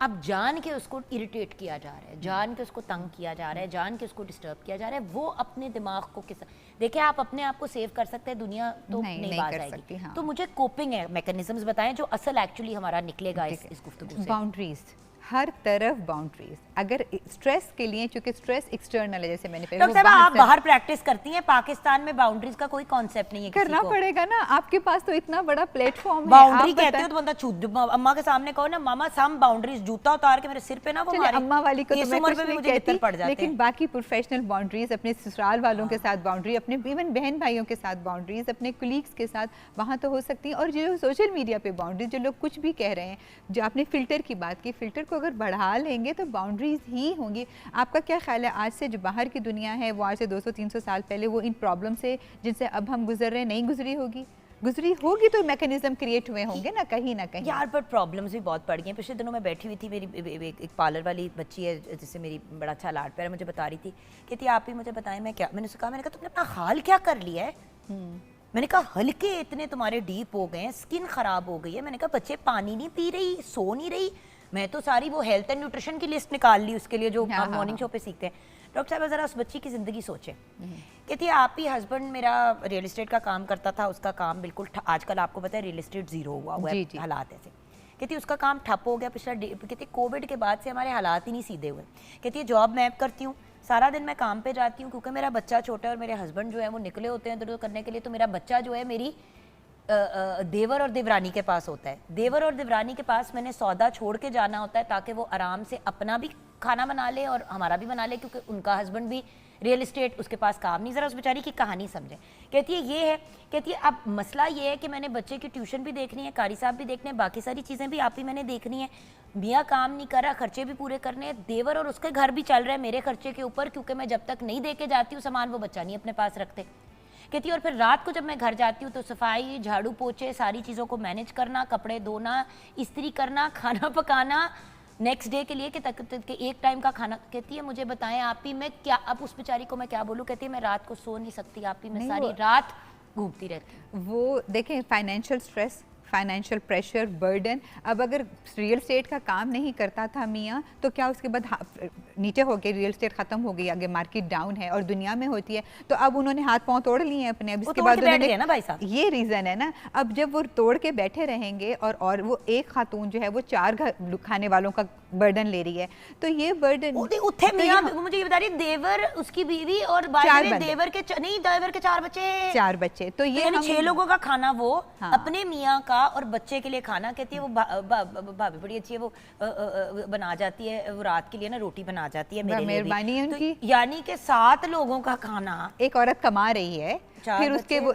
अब जान के उसको इरिटेट किया जा रहा है, जान के उसको तंग किया जा रहा है, जान के उसको डिस्टर्ब किया जा रहा है, वो अपने दिमाग को किस देखिए, आप अपने आप को सेव कर सकते हैं, दुनिया तो नहीं बाज कर आएगी। सकती, हाँ। तो मुझे कोपिंग मैकेनिज्म्स बताएं जो असल एक्चुअली हमारा निकलेगा इस गुफ्तगू से। बाउंड्रीज, हर तरफ बाउंड्रीज। अगर स्ट्रेस के लिए, चूंकि स्ट्रेस एक्सटर्नल है, जैसे मैंने डॉक्टर साहब आप बाहर प्रैक्टिस करती हैं, पाकिस्तान में बाउंड्रीज का कोई कॉन्सेप्ट नहीं है, करना पड़ेगा ना, आपके पास तो इतना बड़ा प्लेटफॉर्म है। बाउंड्री कहते हो तो बंदा छूट, अम्मा के सामने कहो ना मामा सम बाउंड्रीज, जूता उतार के मेरे सिर पे ना वो मारे। अम्मा वाली को तो मैं कुछ नहीं कहती, पड़ जाते लेकिन बाकी प्रोफेशनल बाउंड्रीज, अपने ससुराल वालों के साथ बाउंड्री, अपने इवन बहन भाइयों के साथ बाउंड्रीज, अपने कुलीग्स के साथ वहाँ तो हो सकती है। और जो सोशल मीडिया पे बाउंड्रीज, जो लोग कुछ भी कह रहे हैं, जो आपने फिल्टर की बात की, फिल्टर को अगर बढ़ा लेंगे तो बाउंड्रीज ही होंगी। आपका क्या ख्याल है, आज से जो बाहर की दुनिया है वो आज से 200-300 साल पहले वो इन प्रॉब्लम से जिनसे अब हम गुजर रहे हैं नहीं गुजरी होगी? गुजरी होगी तो मैकेनिज्म क्रिएट हुए होंगे ना कहीं ना कहीं। यार पर प्रॉब्लम्स भी बहुत पड़ गई हैं। पिछले दिनों मैं बैठी हुई थी, मेरी एक पार्लर वाली बच्ची है जिससे मेरी बड़ा अच्छा लाड प्यार है, मुझे बता रही थी, कहती आप ही मुझे बताएं मैं क्या, मैंने उससे कहा, मैंने कहा तुमने अपना हाल क्या कर लिया है? मैंने कहा हल्के इतने तुम्हारे डीप हो गए हैं, स्किन खराब हो गई है। मैंने कहा बच्चे पानी नहीं पी रही, सो नहीं रही। मैं तो सारी वो हेल्थ एंड न्यूट्रिशन की लिस्ट निकाल ली उसके लिए जो हम मॉर्निंग शो पे सीखते हैं। डॉक्टर साहब जरा उस बच्ची की ज़िंदगी सोचें। कहती है आप ही हस्बैंड मेरा रियल एस्टेट का काम करता था, उसका काम बिल्कुल आजकल आपको पता है रियल एस्टेट ज़ीरो हुआ है, हालात ऐसे। कहती है उसका काम ठप हो गया पिछला, कहती कोविड के बाद से हमारे हालात ही नहीं सीधे हुए। कहती है जॉब मैं करती हूँ, सारा दिन मैं काम पे जाती हूँ क्योंकि मेरा बच्चा छोटा है और मेरे हस्बैंड जो है वो निकले होते हैं इधर करने के लिए, तो मेरा बच्चा जो है मेरी देवर और देवरानी के पास होता है। देवर और देवरानी के पास मैंने सौदा छोड़ के जाना होता है ताकि वो आराम से अपना भी खाना बना ले और हमारा भी बना ले, क्योंकि उनका हस्बैंड भी रियल एस्टेट, उसके पास काम नहीं। ज़रा उस बेचारी की कहानी समझें। कहती है ये है, कहती है अब मसला ये है कि मैंने बच्चे की ट्यूशन भी देखनी है, कारी साहब भी देखने हैं, बाकी सारी चीज़ें भी आप ही मैंने देखनी है, मियाँ काम नहीं कर रहा, खर्चे भी पूरे करने हैं, देवर और उसके घर भी चल रहे हैं मेरे खर्चे के ऊपर, क्योंकि मैं जब तक नहीं दे के जाती हूँ सामान वो बच्चा नहीं अपने पास रखते। कहती है और फिर रात को जब मैं घर जाती हूँ तो सफाई, झाड़ू पोछे, सारी चीज़ों को मैनेज करना, कपड़े धोना, इस्त्री करना, खाना पकाना नेक्स्ट डे के लिए कि तक एक टाइम का खाना। कहती है मुझे बताएं आप ही मैं क्या, अब उस बेचारी को मैं क्या बोलूँ। कहती है मैं रात को सो नहीं सकती आप ही, मैं सारी रात घूमती रहती हूँ। वो देखें financial stress, financial pressure, burden. अब अगर रियल स्टेट का काम नहीं करता था मियाँ तो क्या उसके बाद नीचे हो गए, रियल स्टेट खत्म हो गई, आगे मार्केट डाउन है और दुनिया में होती है, तो अब उन्होंने हाथ पांव तोड़ लिए हैं अपने। अब इसके बाद उन्होंने ना भाई साहब, ये रीज़न है ना, अब जब वो तोड़ के बैठे रहेंगे और वो एक खातून जो है वो 4 घर खाने वालों का बर्डन ले रही है, तो ये बर्डन उठे मियाँ मुझे ये बता रही देवर, उसकी बीवी और देवर के नहीं, देवर के 4 बच्चे, तो ये 6 लोगों का खाना वो अपने मियाँ का और बच्चे के लिए खाना। कहती है वो भाभी बड़ी अच्छी है, वो बना जाती है, वो रात के लिए ना रोटी बना जाती है, मेहरबानी है उनकी। तो यानी कि 7 लोगों का खाना एक औरत कमा रही है, फिर उसके वो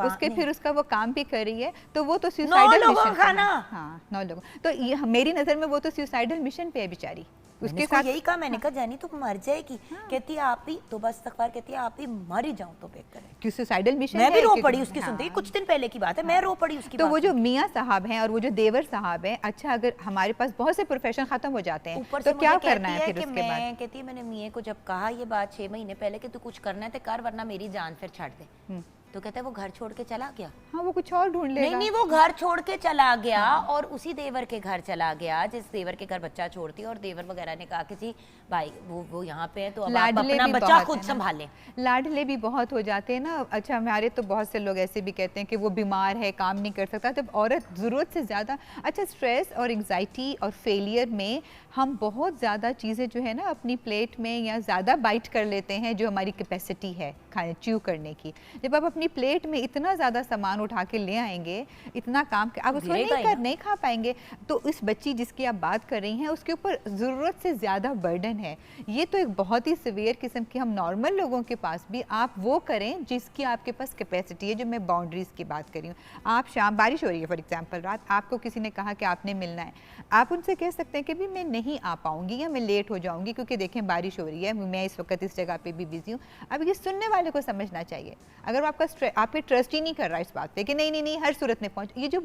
उसके फिर उसका वो काम भी कर रही है, तो वो तो सुसाइडल मिशन खाना। हाँ 9 लोगों, तो मेरी नजर में वो तो सुसाइडल मिशन पे है बेचारी। उसके साथ यही कहा, मैंने कहा जानी तू मर जाएगी। कहती है आप ही तो बस इस्तग़फ़ार, कहती है आप ही मर ही जाऊं तो बेहतर है। क्यों सुसाइडल मिशन? मैं भी रो पड़ी उसकी सुनते ही, कुछ दिन पहले की बात है, मैं रो पड़ी उसकी। तो वो जो मियाँ साहब हैं और वो जो देवर साहब हैं, अच्छा अगर हमारे पास बहुत से प्रोफेशन खत्म हो जाते हैं तो क्या करना है फिर उसके बाद? कहती है मैंने मियाँ को जब कहा ये बात 6 महीने पहले कि तू कुछ करना है तो कर, वरना मेरी जान फिर छाड़ दे, तो कहता है वो घर छोड़ के चला गया। हाँ वो कुछ और ढूंढ लेगा। नहीं वो घर छोड़ के चला गया और उसी देवर के घर चला गया जिस देवर के घर बच्चा छोड़ती है, और देवर वगैरह ने कहा कि जी भाई वो यहाँ पे है तो अब आप अपना बच्चा खुद संभालें। लाडले भी बहुत हो जाते हैं ना। अच्छा हमारे तो बहुत से लोग ऐसे भी कहते हैं कि वो बीमार है, काम नहीं कर सकता, जब औरत ज़रूरत से ज़्यादा। अच्छा स्ट्रेस और एंग्जाइटी और फेलियर में हम बहुत ज़्यादा चीज़ें जो है ना अपनी प्लेट में या ज़्यादा बाइट कर लेते हैं जो हमारी कैपेसिटी है खाने च्यू करने की। जब आप अपनी प्लेट में इतना ज़्यादा सामान उठा के ले आएंगे, इतना काम आप उसको नहीं खा पाएंगे। तो इस बच्ची जिसकी आप बात कर रही हैं उसके ऊपर ज़रूरत से ज़्यादा बर्डन है। ये तो एक बहुत ही सीवियर किस्म की, हम नॉर्मल लोगों के पास भी आप वो करें जिसकी आपके पास कैपेसिटी है, जो मैं बाउंड्रीज़ की बात कर रही हूँ। आप शाम बारिश हो रही है फॉर एग्जाम्पल, रात आपको किसी ने कहा कि आपने मिलना है, आप उनसे कह सकते हैं कि भी मैं नहीं आ पाऊँगी या मैं लेट हो जाऊँगी क्योंकि देखें बारिश हो रही है, मैं इस वक्त इस जगह पर भी बिजी हूँ। अब ये सुनने वाले को समझना चाहिए, अगर आप पे ट्रस्ट ही नहीं कर रहा इस बात पे कि नहीं हर सूरत में पहुंच, ये जो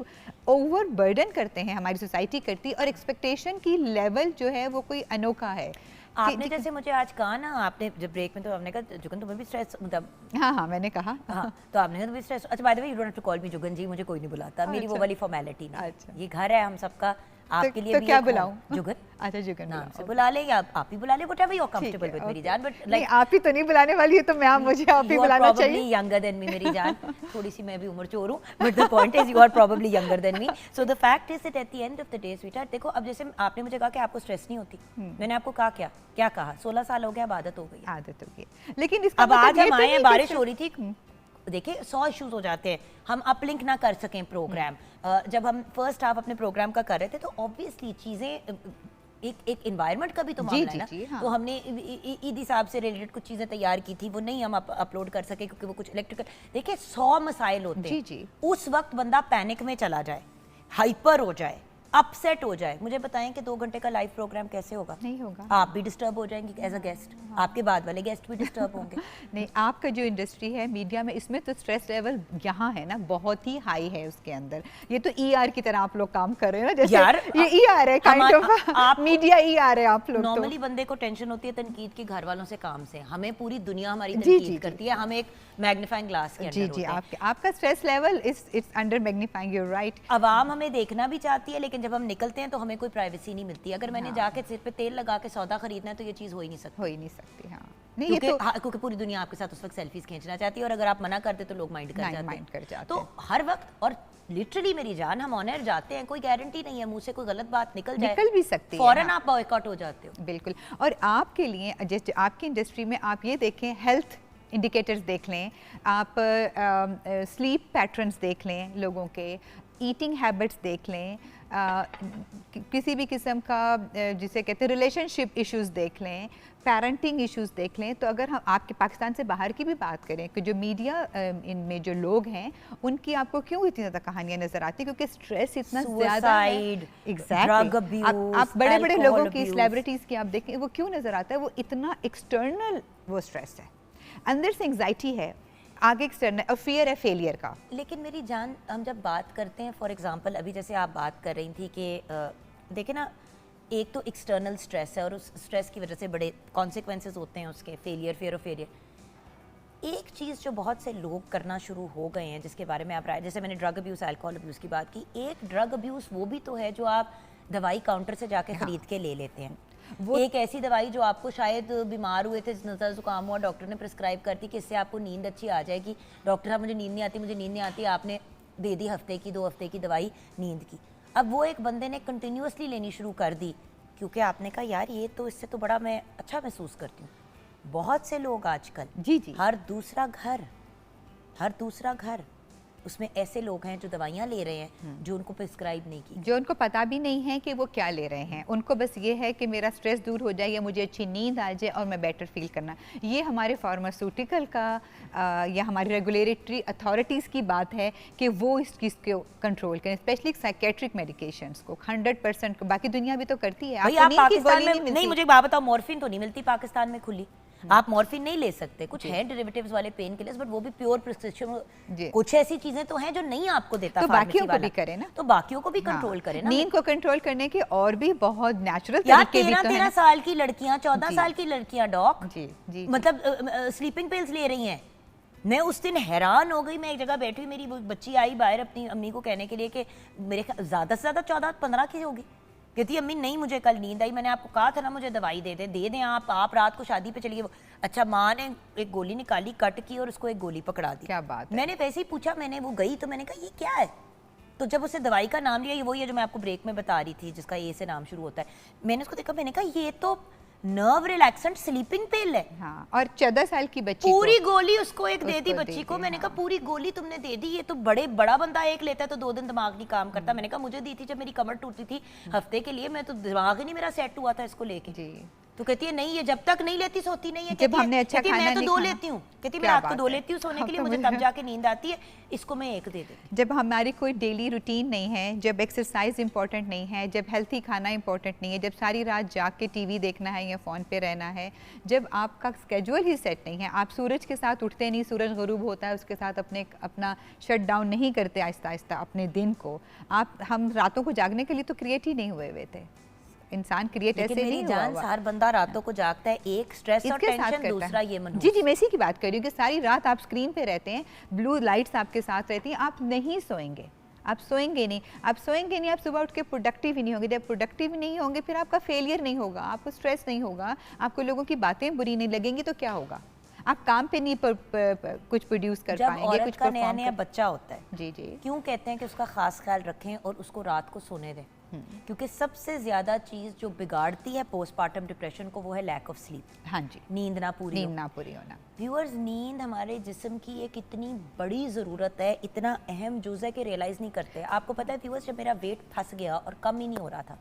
ओवर बर्डन करते हैं हमारी सोसाइटी करती है, और एक्सपेक्टेशन की लेवल जो है वो कोई अनोखा है। आपने जैसे मुझे आज कहा ना, आपने जब ब्रेक में तो आपने कहा जुगन तुम्हें भी स्ट्रेस, मतलब हाँ मैंने कहा हाँ, तो आपने कहा भी स्ट्रेस। अच्छा by the way you don't have to call me Jugan ji, मुझे कोई नहीं बुलाता, मेरी वो वाली फॉर्मेलिटी नहीं। ये घर है हम सबका, आपके लिए तो भी क्या एक home- बुलाऊं? जुगन अच्छा जुगन नाम बुलाओ। से बुला ले या आप ही बुला ले, whatever you are comfortable with मेरी जान, बट नहीं आप ही तो नहीं बुलाने वाली है, तो मैं मुझे आप ही बुलाना चाहिए। यंगर देन मी मेरी जान, थोड़ी सी मैं भी उम्र चोर हूँ, but the point is you are probably younger than me. So the fact is that at the end of the day sweetheart, देखो अब जैसे आपने मुझे कहा कि आपको स्ट्रेस नहीं होती, मैंने आपको कहा क्या कहा, 16 साल हो गया, अब आदत हो गई। आदत होगी, लेकिन इसका अब आज ये हम तो आए नहीं हैं, कि बारिश हो रही थी, देखिए 100 इश्यूज हो जाते हैं, हम अपलिंक ना कर सकें प्रोग्राम। जब हम फर्स्ट हाफ अपने प्रोग्राम का कर रहे थे तो ऑब्वियसली चीज़ें एक एनवायरनमेंट का भी तो मामला है ना, हाँ। तो हमने ईद हिसाब से रिलेटेड कुछ चीज़ें तैयार की थी, वो नहीं हम अपलोड कर सके क्योंकि वो कुछ इलेक्ट्रिकल, देखिए 100 मसाइल होते हैं। जी। उस वक्त बंदा पैनिक में चला जाए, हाइपर हो जाए, अपसेट हो जाए, मुझे बताएं कि 2 घंटे का लाइव प्रोग्राम कैसे होगा? नहीं होगा। आप भी डिस्टर्ब हो जाएंगे एज अ गेस्ट, आपके बाद वाले गेस्ट भी डिस्टर्ब होंगे। नहीं, आपका जो इंडस्ट्री है मीडिया में, इसमें तो स्ट्रेस लेवल यहाँ है ना बहुत ही हाई है उसके अंदर। ये तो ईआर की तरह आप लोग काम कर रहे हैं ना, जैसे यार, ये ईआर है काइंड ऑफ, आप मीडिया ईआर है आप लोग। नॉर्मली बंदे को टेंशन होती है तनकीद की घर वालों से, काम से, हमें पूरी दुनिया हमारी जी, तनकीद करती है, हम एक मैग्नीफाइंग ग्लास के अंदर जी होते हैं। आपका stress level it's under magnifying, you right. अवाम हमें देखना भी चाहती है, लेकिन जब हम निकलते हैं तो हमें कोई प्राइवेसी नहीं मिलती। अगर मैंने जाके सिर पे तेल लगा के सौदा खरीदना है तो ये चीज़ हो ही नहीं सकती। हो ही नहीं सकती, हाँ। नहीं, ये क्योंकि तो क्योंकि पूरी दुनिया आपके साथ उस वक्त सेल्फीज खींचना चाहती है, और अगर आप मना करते तो लोग माइंड कर जाते हैं। तो हर वक्त, और लिटरली मेरी जान, हम ऑन एयर जाते हैं, कोई गारंटी नहीं है मुंह से कोई गलत बात निकल भी सकती है, फौरन आप बॉयकॉट हो जाते हो। बिल्कुल। और आपके लिए जैसे आपकी इंडस्ट्री में आप ये देखें, हेल्थ इंडिकेटर्स देख लें, आप स्लीप पैटर्न्स देख लें लोगों के, ईटिंग हैबिट्स देख लें, किसी भी किस्म का जिसे कहते हैं रिलेशनशिप इश्यूज देख लें, पेरेंटिंग इश्यूज देख लें, तो अगर हम आपके पाकिस्तान से बाहर की भी बात करें कि जो मीडिया इनमें जो लोग हैं उनकी आपको क्यों इतनी ज़्यादा कहानियाँ नजर आती है? क्योंकि स्ट्रेस इतना ज़्यादा है। एग्जैक्टली। आप बड़े बड़े लोगों की, सेलिब्रिटीज़ की आप देखें, वो क्यों नजर आता है? वो इतना एक्सटर्नल वो स्ट्रेस है, अंदर से एंग्जाइटी है, आगे एक्सटर्नल, और फियर है फेलियर का। लेकिन मेरी जान, हम जब बात करते हैं, फॉर एग्जांपल अभी जैसे आप बात कर रही थी कि देखे ना, एक तो एक्सटर्नल स्ट्रेस है और उस स्ट्रेस की वजह से बड़े कॉन्सिक्वेंसेस होते हैं उसके, फेलियर, फियर ऑफ फेलियर। एक चीज़ जो बहुत से लोग करना शुरू हो गए हैं जिसके बारे में आप राय, जैसे मैंने ड्रग अब्यूज़, अल्कोहल अब्यूज़ की बात की, एक ड्रग अब्यूज़ वो भी तो है जो आप दवाई काउंटर से जाके खरीद के ले लेते हैं। वो एक ऐसी दवाई जो आपको शायद बीमार हुए थे, नज़र जुकाम हुआ, डॉक्टर ने प्रिस्क्राइब कर दी कि इससे आपको नींद अच्छी आ जाएगी, डॉक्टर साहब मुझे नींद नहीं आती, मुझे नींद नहीं आती, आपने दे दी हफ्ते की 2 हफ्ते की दवाई नींद की। अब वो एक बंदे ने कंटिन्यूसली लेनी शुरू कर दी क्योंकि आपने कहा यार ये तो, इससे तो बड़ा मैं अच्छा महसूस करती हूँ। बहुत से लोग आजकल, जी, हर दूसरा घर उसमें ऐसे लोग हैं जो दवाइयाँ ले रहे हैं जो उनको प्रिस्क्राइब नहीं की, जो उनको पता भी नहीं है कि वो क्या ले रहे हैं। उनको बस ये है कि मेरा स्ट्रेस दूर हो जाए या मुझे अच्छी नींद आ जाए और मैं बेटर फील करना। ये हमारे फार्मास्यूटिकल का या हमारी रेगुलेटरी अथॉरिटीज़ की बात है कि वो इस चीज़ को कंट्रोल करें, स्पेशली साइकेट्रिक मेडिकेशंस को 100%। बाकी दुनिया भी तो करती है। आप पाकिस्तान में नहीं, मुझे बात बताओ, मॉर्फिन तो नहीं मिलती पाकिस्तान में खुली, आप मॉर्फिन नहीं ले सकते। कुछ है डेरिवेटिव्स वाले पेन किलर्स, बट वो भी प्योर प्रिस्क्रिप्शन। कुछ ऐसी चीजें तो हैं जो नहीं आपको देता, तो बाकियों को भी करें ना, तो बाकियों को भी कंट्रोल करें ना। नींद को कंट्रोल करने के और भी बहुत नेचुरल तरीके भी तो हैं। 13 साल की लड़कियां, 14 साल की लड़कियां डॉक, जी, मतलब स्लीपिंग पिल्स ले रही हैं। मैं उस दिन हैरान हो गई, मैं एक जगह बैठी, मेरी बच्ची आई बाहर अपनी अम्मी को कहने के लिए कि मेरे ज़्यादा से ज़्यादा 14-15 की होगी। कहती अम्मी नहीं, मुझे कल नींद आई, मैंने आपको कहा था ना मुझे दवाई दे दें आप रात को शादी पे चलिए। अच्छा, माँ ने एक गोली निकाली, कट की और उसको एक गोली पकड़ा दी। क्या बात है? मैंने वैसे ही पूछा, मैंने वो गई तो मैंने कहा ये क्या है, तो जब उसने दवाई का नाम लिया, ये वही है जो मैं आपको ब्रेक में बता रही थी जिसका ए से नाम शुरू होता है। मैंने उसको देखा, मैंने कहा ये तो नर्व रिलैक्सेंट स्लीपिंग पिल है। हाँ, और 14 साल की बच्ची पूरी गोली उसको एक दे दी बच्ची को। मैंने कहा पूरी गोली तुमने दे दी, ये तो बड़ा बंदा एक लेता है तो 2 दिन दिमाग नहीं काम करता। मैंने कहा मुझे दी थी जब मेरी कमर टूटी थी हफ्ते के लिए, मैं तो दिमाग ही नहीं मेरा सेट हुआ था इसको लेके। तो कहती है नहीं, ये जब तक नहीं लेती सोती नहीं है। जब हमने अच्छा खाना मैं तो नहीं 2 खाना। लेती हूँ, कहती मैं रात को 2 लेती हूँ सोने के लिए, मुझे तब जाके नींद आती है, इसको मैं 1 दे देती हूँ। जब हमारी कोई डेली रूटीन नहीं है, जब एक्सरसाइज इंपॉर्टेंट नहीं है, जब हेल्थी खाना इंपॉर्टेंट नहीं है, जब सारी रात जाग के टीवी देखना है या फ़ोन पे रहना है, जब आपका स्केड्यूल ही सेट नहीं है, आप सूरज के साथ उठते नहीं, सूरज गुरूब होता है उसके साथ अपना शट डाउन नहीं करते आहिस्ता आहिस्ता अपने दिन को, हम रातों को जागने के लिए तो क्रिएट ही नहीं हुए थे। इंसान क्रिएट ऐसे नहीं हुआ। हर बंदा रातों को जागता है, एक स्ट्रेस और टेंशन, दूसरा ये मनहूस। जी, मैं इसी की बात कर रही हूँ कि सारी रात आप स्क्रीन पे रहते हैं, ब्लू लाइट्स आपके साथ रहती हैं, आप नहीं सोएंगे, आप सोएंगे नहीं, आप सुबह उठ के प्रोडक्टिव ही नहीं होंगे। जब प्रोडक्टिव नहीं होंगे फिर आपका फेलियर नहीं होगा, आपको स्ट्रेस नहीं होगा, आपको लोगों की बातें बुरी नहीं लगेंगी, तो क्या होगा? आप काम पे नहीं कुछ प्रोड्यूस कर पाएंगे, औरत कुछ का नया नया बच्चा होता है, जी जी, क्यों कहते हैं कि उसका खास ख्याल रखें और उसको रात को सोने दें? क्योंकि सबसे ज्यादा चीज जो बिगाड़ती है पोस्टपार्टम डिप्रेशन को वो है लैक ऑफ स्लीप। हाँ जी, नींद ना पूरी होना। व्यूअर्स, नींद हमारे जिस्म की एक इतनी बड़ी ज़रूरत है, इतना अहम जुज़ है कि रियलाइज़ नहीं करते। आपको पता है व्यूअर्स, जब मेरा वेट फंस गया और कम ही नहीं हो रहा था,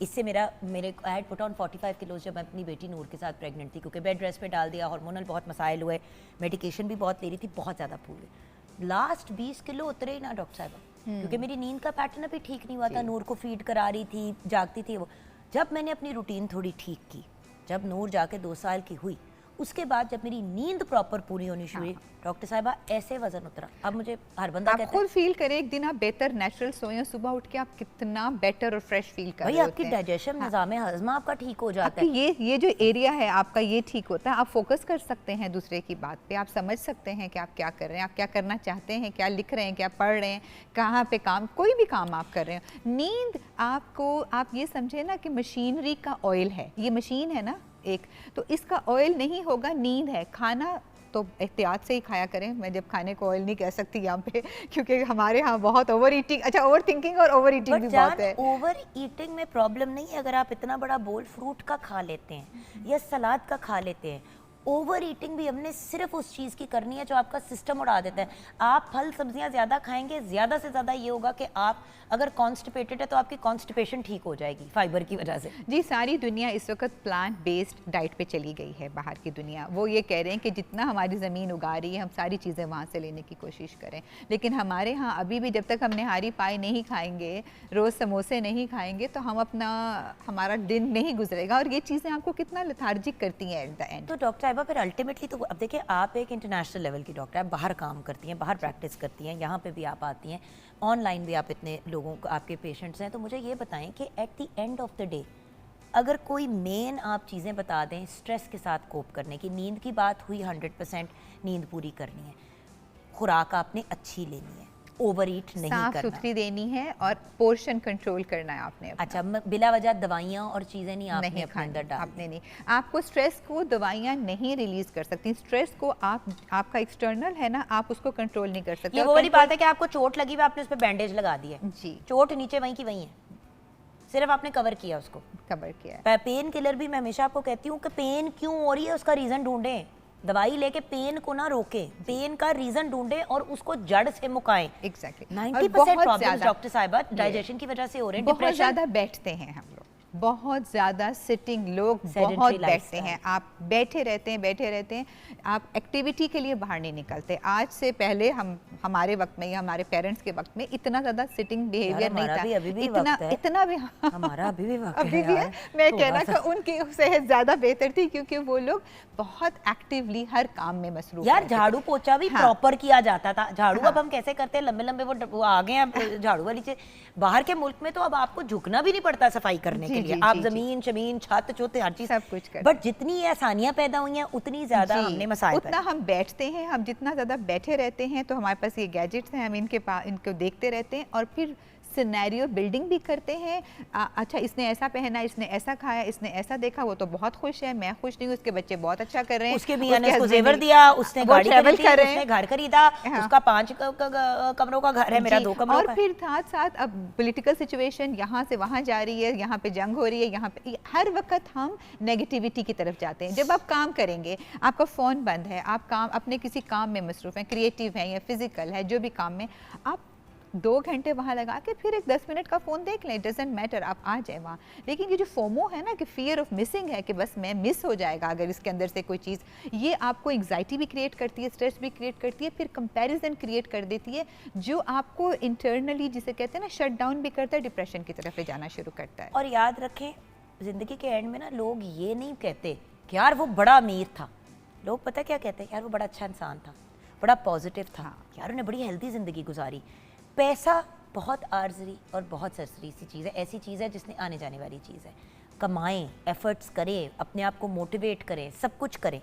इससे मेरे I had put on 45 kilos जब मैं अपनी बेटी नूर के साथ प्रेग्नेंट थी, क्योंकि बेड रेस्ट पे डाल दिया, हार्मोनल बहुत मसाइल हुए, मेडिकेशन भी बहुत ले रही थी, बहुत ज़्यादा पूरे लास्ट 20 किलो उतरे ही ना डॉक्टर साहब, क्योंकि मेरी नींद का पैटर्न अभी ठीक नहीं हुआ था। नूर को फीड करा रही थी, जागती थी वो। जब मैंने अपनी रूटीन थोड़ी ठीक की, जब नूर जाके 2 साल की हुई, उसके बाद जब मेरी नींद प्रॉपर पूरी होनी शुरू हुई, डॉक्टर साहिबा ऐसे वजन उतरा। अब मुझे हर बंदा कहता है, खुद फील करें एक दिन आप बेहतर नेचुरल सोएं, सुबह उठ के आप कितना बेटर और फ्रेश फील कर रहे भाई होते आपकी डाइजेशन निज़ाम हज़मा आपका ठीक हो जाता है। ये जो एरिया है आपका ये ठीक होता है, आप फोकस कर सकते हैं दूसरे की बात पे, आप समझ सकते हैं कि आप क्या कर रहे हैं, आप क्या करना चाहते हैं, क्या लिख रहे हैं, क्या पढ़ रहे हैं, कहाँ पे काम, कोई भी काम आप कर रहे हैं। नींद आपको, आप ये समझे ना कि मशीनरी का ऑयल है, ये मशीन है ना एक, तो इसका ऑयल नहीं होगा, नींद है। खाना तो एहतियात से ही खाया करें, मैं जब खाने को ऑयल नहीं कह सकती यहाँ पे, क्योंकि हमारे यहाँ बहुत ओवर ईटिंग, अच्छा ओवर थिंकिंग और ओवर ईटिंग भी बहुत है। ओवर ईटिंग में प्रॉब्लम नहीं है अगर आप इतना बड़ा बोल फ्रूट का खा लेते हैं या सलाद का खा लेते हैं। ओवर ईटिंग भी हमने सिर्फ उस चीज़ की करनी है जो आपका सिस्टम उड़ा देता है। आप फल सब्जियां ज़्यादा खाएंगे, ज़्यादा से ज़्यादा ये होगा कि आप अगर कॉन्स्टिपेटेड है तो आपकी कॉन्स्टिपेशन ठीक हो जाएगी फाइबर की वजह से। जी, सारी दुनिया इस वक्त प्लांट बेस्ड डाइट पे चली गई है, बाहर की दुनिया। वो ये कह रहे हैं कि जितना हमारी ज़मीन उगा रही है हम सारी चीज़ें वहाँ से लेने की कोशिश करें, लेकिन हमारे यहाँ अभी भी जब तक हम निहारी पाई नहीं खाएंगे, रोज़ समोसे नहीं खाएंगे, तो हमारा दिन नहीं गुजरेगा। और ये चीज़ें आपको कितना लेथार्जिक करती हैं एट द एंड। तो डॉक्टर साहिबा फिर अल्टीमेटली तो अब देखिए, आप एक इंटरनेशनल लेवल की डॉक्टर है, बाहर काम करती हैं, बाहर प्रैक्टिस करती हैं, यहाँ पे भी आप आती हैं, ऑनलाइन भी आप इतने लोगों को, आपके पेशेंट्स हैं, तो मुझे ये बताएं कि eight the end of the day अगर कोई मेन आप चीज़ें बता दें स्ट्रेस के साथ कोप करने की, नींद की बात हुई, 100% नींद पूरी करनी है, खुराक आपने अच्छी लेनी है, ओवर ईट नहीं करना, साफ सुथरी देनी है और पोर्शन कंट्रोल करना है आपने अपना। अच्छा, बिला वजह दवाइयाँ और चीज़ें नहीं आपने अपने अंदर डालनी। आपने नहीं, आपको स्ट्रेस को दवाइयाँ नहीं रिलीज कर सकती। स्ट्रेस को आपका एक्सटर्नल है ना, आप उसको कंट्रोल नहीं कर सकते। ये वो वाली बात है कि आपको चोट लगी हुई, आपने उस पर बैंडेज लगा दी है, जी, चोट नीचे वहीं की वहीं है, सिर्फ आपने कवर किया उसको, कवर किया है। पेन किलर भी मैं हमेशा आपको कहती हूँ कि पेन क्यों हो रही है उसका रीज़न ढूंढें, दवाई लेके पेन को ना रोके, पेन का रीजन ढूंढे और उसको जड़ से मुकाएं। एग्जैक्टली 90% प्रॉब्लम्स डॉक्टर साहिबा डाइजेशन की वजह से हो रहे हैं। बहुत ज्यादा बैठते हैं हम लोग, बहुत ज़्यादा सिटिंग, लोग बहुत बैठते हैं, आप बैठे रहते हैं, आप एक्टिविटी के लिए बाहर नहीं निकलते। आज से पहले हमारे वक्त में या हमारे पेरेंट्स के वक्त में इतना ज़्यादा सिटिंग बिहेवियर नहीं था, इतना भी हमारा अभी भी वक्त अभी भी है। मैं कहना कि उनकी सेहत ज़्यादा बेहतर थी क्योंकि वो लोग बहुत एक्टिवली हर काम में मसरूफ। यार झाड़ू पोछा भी प्रॉपर किया जाता था, झाड़ू अब हम कैसे करते हैं, लंबे लंबे वो आ गए हैं झाड़ू वाली से। बाहर के मुल्क में तो अब आपको झुकना भी नहीं पड़ता सफाई करने के लिए, आप जमीन शमीन छत चोते हर चीज सब कुछ करते। बट जितनी आसानियां पैदा हुई हैं उतनी ज्यादा हमने मसाइल, उतना हम बैठते हैं, हम जितना ज्यादा बैठे रहते हैं तो हमारे पास ये गैजेट्स हैं, हम इनको देखते रहते हैं और फिर सिनेरियो बिल्डिंग भी करते हैं। अच्छा इसने ऐसा पहना, इसने ऐसा खाया, इसने ऐसा देखा, वो तो बहुत खुश है, मैं खुश नहीं हूँ, उसके बच्चे बहुत अच्छा कर रहे हैं, उसके मियां ने उसको जेवर दिया, उसने गाड़ी खरीदी, उसने घर खरीदा, उसका 5 कमरों का घर है, मेरा 2 कमरों का। और फिर साथ साथ अब पॉलिटिकल सिचुएशन यहाँ से वहाँ जा रही है, यहाँ पे जंग हो रही है, यहाँ पे हर वक्त हम नेगेटिविटी की तरफ जाते हैं। जब आप काम करेंगे, आपका फ़ोन बंद है, आप काम अपने किसी काम में मसरूफ़ हैं, क्रिएटिव हैं या फिजिकल है, जो भी काम में, आप 2 घंटे वहाँ लगा के फिर एक 10 मिनट का फ़ोन देख लें, डजेंट मैटर, आप आ जाए वहाँ। लेकिन ये जो फोमो है ना कि फियर ऑफ मिसिंग है कि बस मैं मिस हो जाएगा अगर इसके अंदर से कोई चीज़, ये आपको एंग्जाइटी भी क्रिएट करती है, स्ट्रेस भी क्रिएट करती है, फिर कंपैरिजन क्रिएट कर देती है जो आपको इंटरनली, जिसे कहते हैं ना, शट डाउन भी करता है, डिप्रेशन की तरफ ले जाना शुरू करता है। और याद रखें, ज़िंदगी के एंड में ना लोग ये नहीं कहते कि यार वो बड़ा अमीर था, लोग पता क्या कहते हैं, यार वो बड़ा अच्छा इंसान था, बड़ा पॉजिटिव था, यार उन्हें बड़ी हेल्दी ज़िंदगी गुजारी। पैसा बहुत आर्जरी और बहुत सरसरी सी चीज़ है, ऐसी चीज़ है जिसने आने जाने वाली चीज़ है। कमाएं, एफर्ट्स करें, अपने आप को मोटिवेट करें, सब कुछ करें,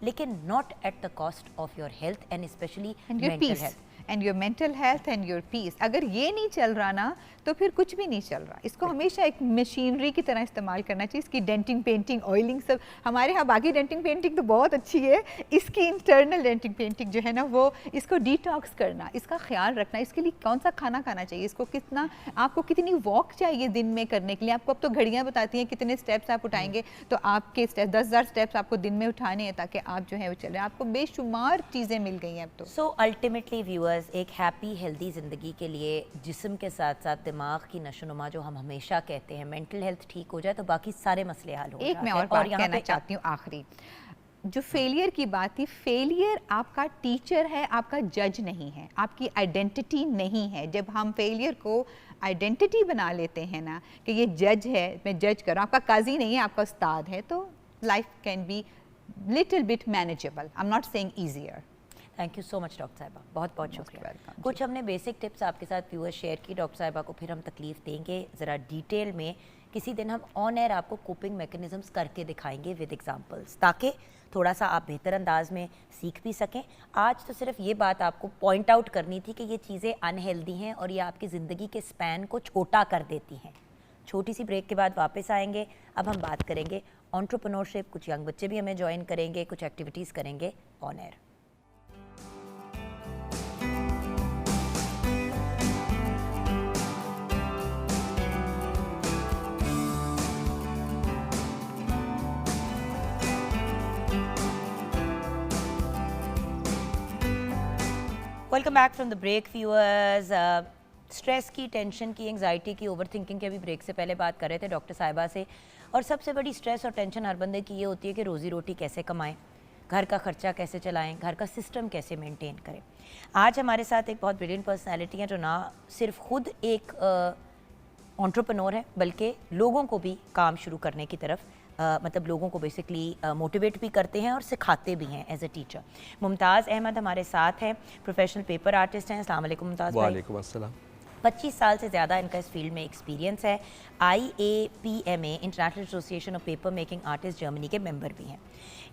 लेकिन not at the cost of your health and specially mental health and your mental health and your peace. अगर ये नहीं चल रहा ना तो फिर कुछ भी नहीं चल रहा। इसको हमेशा एक मशीनरी की तरह इस्तेमाल करना चाहिए। इसकी डेंटिंग पेंटिंग ऑयलिंग सब हमारे यहाँ, बाकी डेंटिंग पेंटिंग तो बहुत अच्छी है, इसकी इंटरनल डेंटिंग पेंटिंग जो है ना वो इसको डिटॉक्स करना, इसका ख्याल रखना, इसके लिए कौन सा खाना खाना चाहिए, इसको कितना, आपको कितनी वॉक चाहिए दिन में करने के लिए। आपको अब तो घड़ियाँ बताती हैं कितने स्टेप्स आप उठाएंगे, तो आपके स्टेप 10,000 स्टेप्स आपको दिन में उठाने हैं ताकि आप जो है वो चले। आपको बेशुमार चीज़ें मिल गई हैं अब तो। सो अल्टीमेटली व्यूअर्स, एक हैप्पी हेल्दी ज़िंदगी के लिए जिस्म के साथ साथ दिमाग की नशोनुमा, जो हम हमेशा कहते हैं, मेंटल हेल्थ ठीक हो जाए तो बाकी सारे मसले हल हो जाते हैं। एक मैं और बात कहना चाहती हूँ आखिरी, जो फेलियर की बात थी, फेलियर आपका टीचर है, आपका जज नहीं है, आपकी आइडेंटिटी नहीं है। जब हम फेलियर को आइडेंटिटी बना लेते हैं ना कि ये जज है, मैं जज कर रहा हूँ, आपका काजी नहीं है, आपका उस्ताद है, तो life can be little bit manageable. I am not saying easier. Thank you so much doctor साहिबा, बहुत बहुत शुक्रिया। welcome, कुछ हमने बेसिक टिप्स आपके साथ व्यूअर्स शेयर की डॉक्टर साहिबा को, फिर हम तकलीफ देंगे ज़रा डिटेल में। किसी दिन हम ऑन एयर आपको कोपिंग मैकेनिज्म्स करके दिखाएंगे विद एग्जांपल्स, ताकि थोड़ा सा आप बेहतर अंदाज में सीख भी सकें। आज तो सिर्फ ये बात आपको पॉइंट आउट करनी थी कि ये चीज़ें अनहेल्दी हैं और ये आपकी ज़िंदगी के स्पैन को छोटा कर देती हैं। छोटी सी ब्रेक के बाद वापस आएंगे। अब हम बात करेंगे एंटरप्रेन्योरशिप, कुछ यंग बच्चे भी हमें ज्वाइन करेंगे, कुछ एक्टिविटीज़ करेंगे on air. Welcome back from the break viewers. Stress की, टेंशन की, एंजाइटी की, ओवर थिंकिंग की अभी ब्रेक से पहले बात कर रहे थे डॉक्टर साहिबा से। और सबसे बड़ी स्ट्रेस और टेंशन हर बंदे की ये होती है कि रोज़ी रोटी कैसे कमाएं, घर का खर्चा कैसे चलाएं, घर का सिस्टम कैसे मेंटेन करें। आज हमारे साथ एक बहुत ब्रिलियंट पर्सनैलिटी है जो ना सिर्फ खुद एक एंटरप्रेन्योर है बल्कि लोगों को भी काम शुरू करने की तरफ मतलब लोगों को बेसिकली मोटिवेट भी करते हैं और सिखाते भी हैं as a teacher. Mumtaz Ahmad हमारे साथ हैं, प्रोफेशनल पेपर आर्टिस्ट हैं। अस्सलाम वालेकुम मुमताज़ भाई। वालेकुम अस्सलाम। 25 साल से ज़्यादा इनका इस फील्ड में एक्सपीरियंस है। IAPMA international association of paper making artist Germany के मेंबर भी हैं।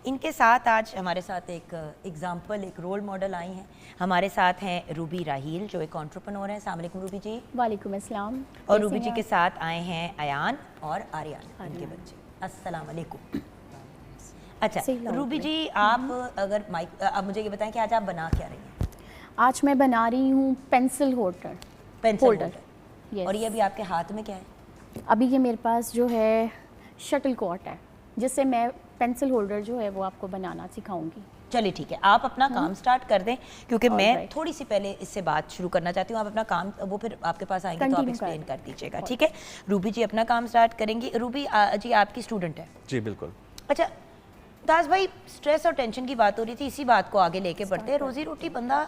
इनके साथ आज हमारे साथ एक एग्जाम्पल, एक रोल मॉडल आई हैं। हमारे साथ हैं रूबी राहील जो एक एंटरप्रेन्योर है। अस्सलाम वालेकुम रूबी जी। वालेकुम अस्सलाम। और रूबी जी के साथ आए हैं अयान और आर्यन, इनके बच्चे। अस्सलाम वालेकुम। अच्छा रूबी जी, आप अगर माइक, अब मुझे ये बताएं कि आज आप बना क्या रही हैं? आज मैं बना रही हूँ pencil holder. Pencil holder. Yes. और ये अभी आपके हाथ में क्या है? अभी ये मेरे पास जो है शटल कॉट है, जिससे मैं पेंसिल होल्डर जो है वो आपको बनाना सिखाऊंगी। चलिए ठीक है, आप अपना काम स्टार्ट कर दें क्योंकि मैं right. थोड़ी सी पहले इससे बात शुरू करना चाहती हूँ। आप अपना काम, वो फिर आपके पास आएंगे तो आप Continue एक्सप्लेन कर कर दीजिएगा, ठीक है? रूबी जी अपना काम स्टार्ट करेंगी। रूबी जी आपकी स्टूडेंट है? जी बिल्कुल। अच्छा दास भाई, स्ट्रेस और टेंशन की बात हो रही थी, इसी बात को आगे लेके बढ़ते हैं। रोजी रोटी बंदा,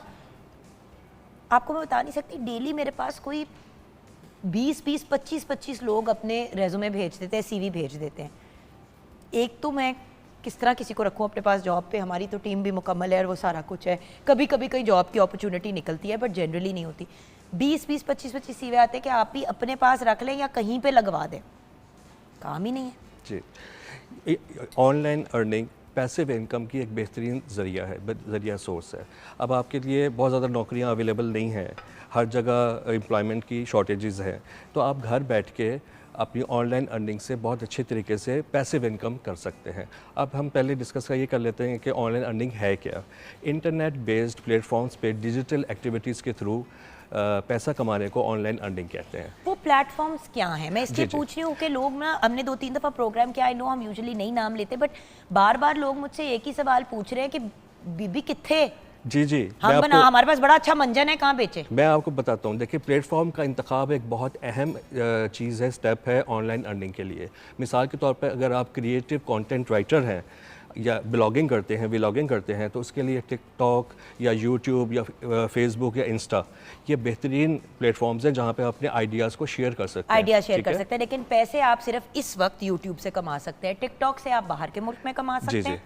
आपको मैं बता नहीं सकती, डेली मेरे पास कोई 20-20, 25-25 लोग अपने रेज़्यूमे भेज देते हैं, CV भेज देते हैं। एक तो मैं किस तरह किसी को रखूं अपने पास जॉब पे, हमारी तो टीम भी मुकम्मल है और वो सारा कुछ है। कभी कभी कोई जॉब की अपॉर्चुनिटी निकलती है बट जनरली नहीं होती। 20-20, 25-25 CV आते हैं कि आप भी अपने पास रख लें या कहीं पे लगवा दें, काम ही नहीं है। जी, ऑनलाइन अर्निंग पैसिव इनकम की एक बेहतरीन ज़रिया सोर्स है। अब आपके लिए बहुत ज़्यादा नौकरियां अवेलेबल नहीं हैं, हर जगह एम्प्लॉयमेंट की शॉर्टेजेस हैं, तो आप घर बैठ के अपनी ऑनलाइन अर्निंग से बहुत अच्छे तरीके से पैसिव इनकम कर सकते हैं। अब हम पहले डिस्कस ये कर लेते हैं कि ऑनलाइन अर्निंग है क्या। इंटरनेट बेस्ड प्लेटफॉर्म्स पे डिजिटल एक्टिविटीज़ के थ्रू पैसा कमाने को ऑनलाइन अर्निंग कहते हैं। वो प्लेटफॉर्म्स क्या हैं? मैं इसलिए जी। पूछ रही हूँ कि लोग ना, हमने 2-3 दफ़ा प्रोग्राम किया, आई नो हम यूजुअली नहीं नाम लेते, बट बार बार लोग मुझसे एक ही सवाल पूछ रहे हैं कि बीबी कित्थे जी हम बना, हमारे पास बड़ा अच्छा मंजन है, कहाँ बेचे? मैं आपको बताता हूँ। देखिए, प्लेटफॉर्म का इंतखाब एक बहुत अहम चीज़ है, स्टेप है ऑनलाइन अर्निंग के लिए। मिसाल के तौर पर अगर आप क्रिएटिव कंटेंट राइटर हैं या ब्लॉगिंग करते हैं, व्लॉगिंग करते हैं, तो उसके लिए टिकटॉक या यूट्यूब या फेसबुक या इंस्टा, ये बेहतरीन प्लेटफॉर्म्स हैं जहाँ पे अपने आइडियाज़ को शेयर कर सकते हैं। आइडिया शेयर ठीक कर है? सकते हैं, लेकिन पैसे आप सिर्फ इस वक्त यूट्यूब से कमा सकते हैं, टिकटॉक से आप बाहर के मुल्क में कमा सकते जी हैं।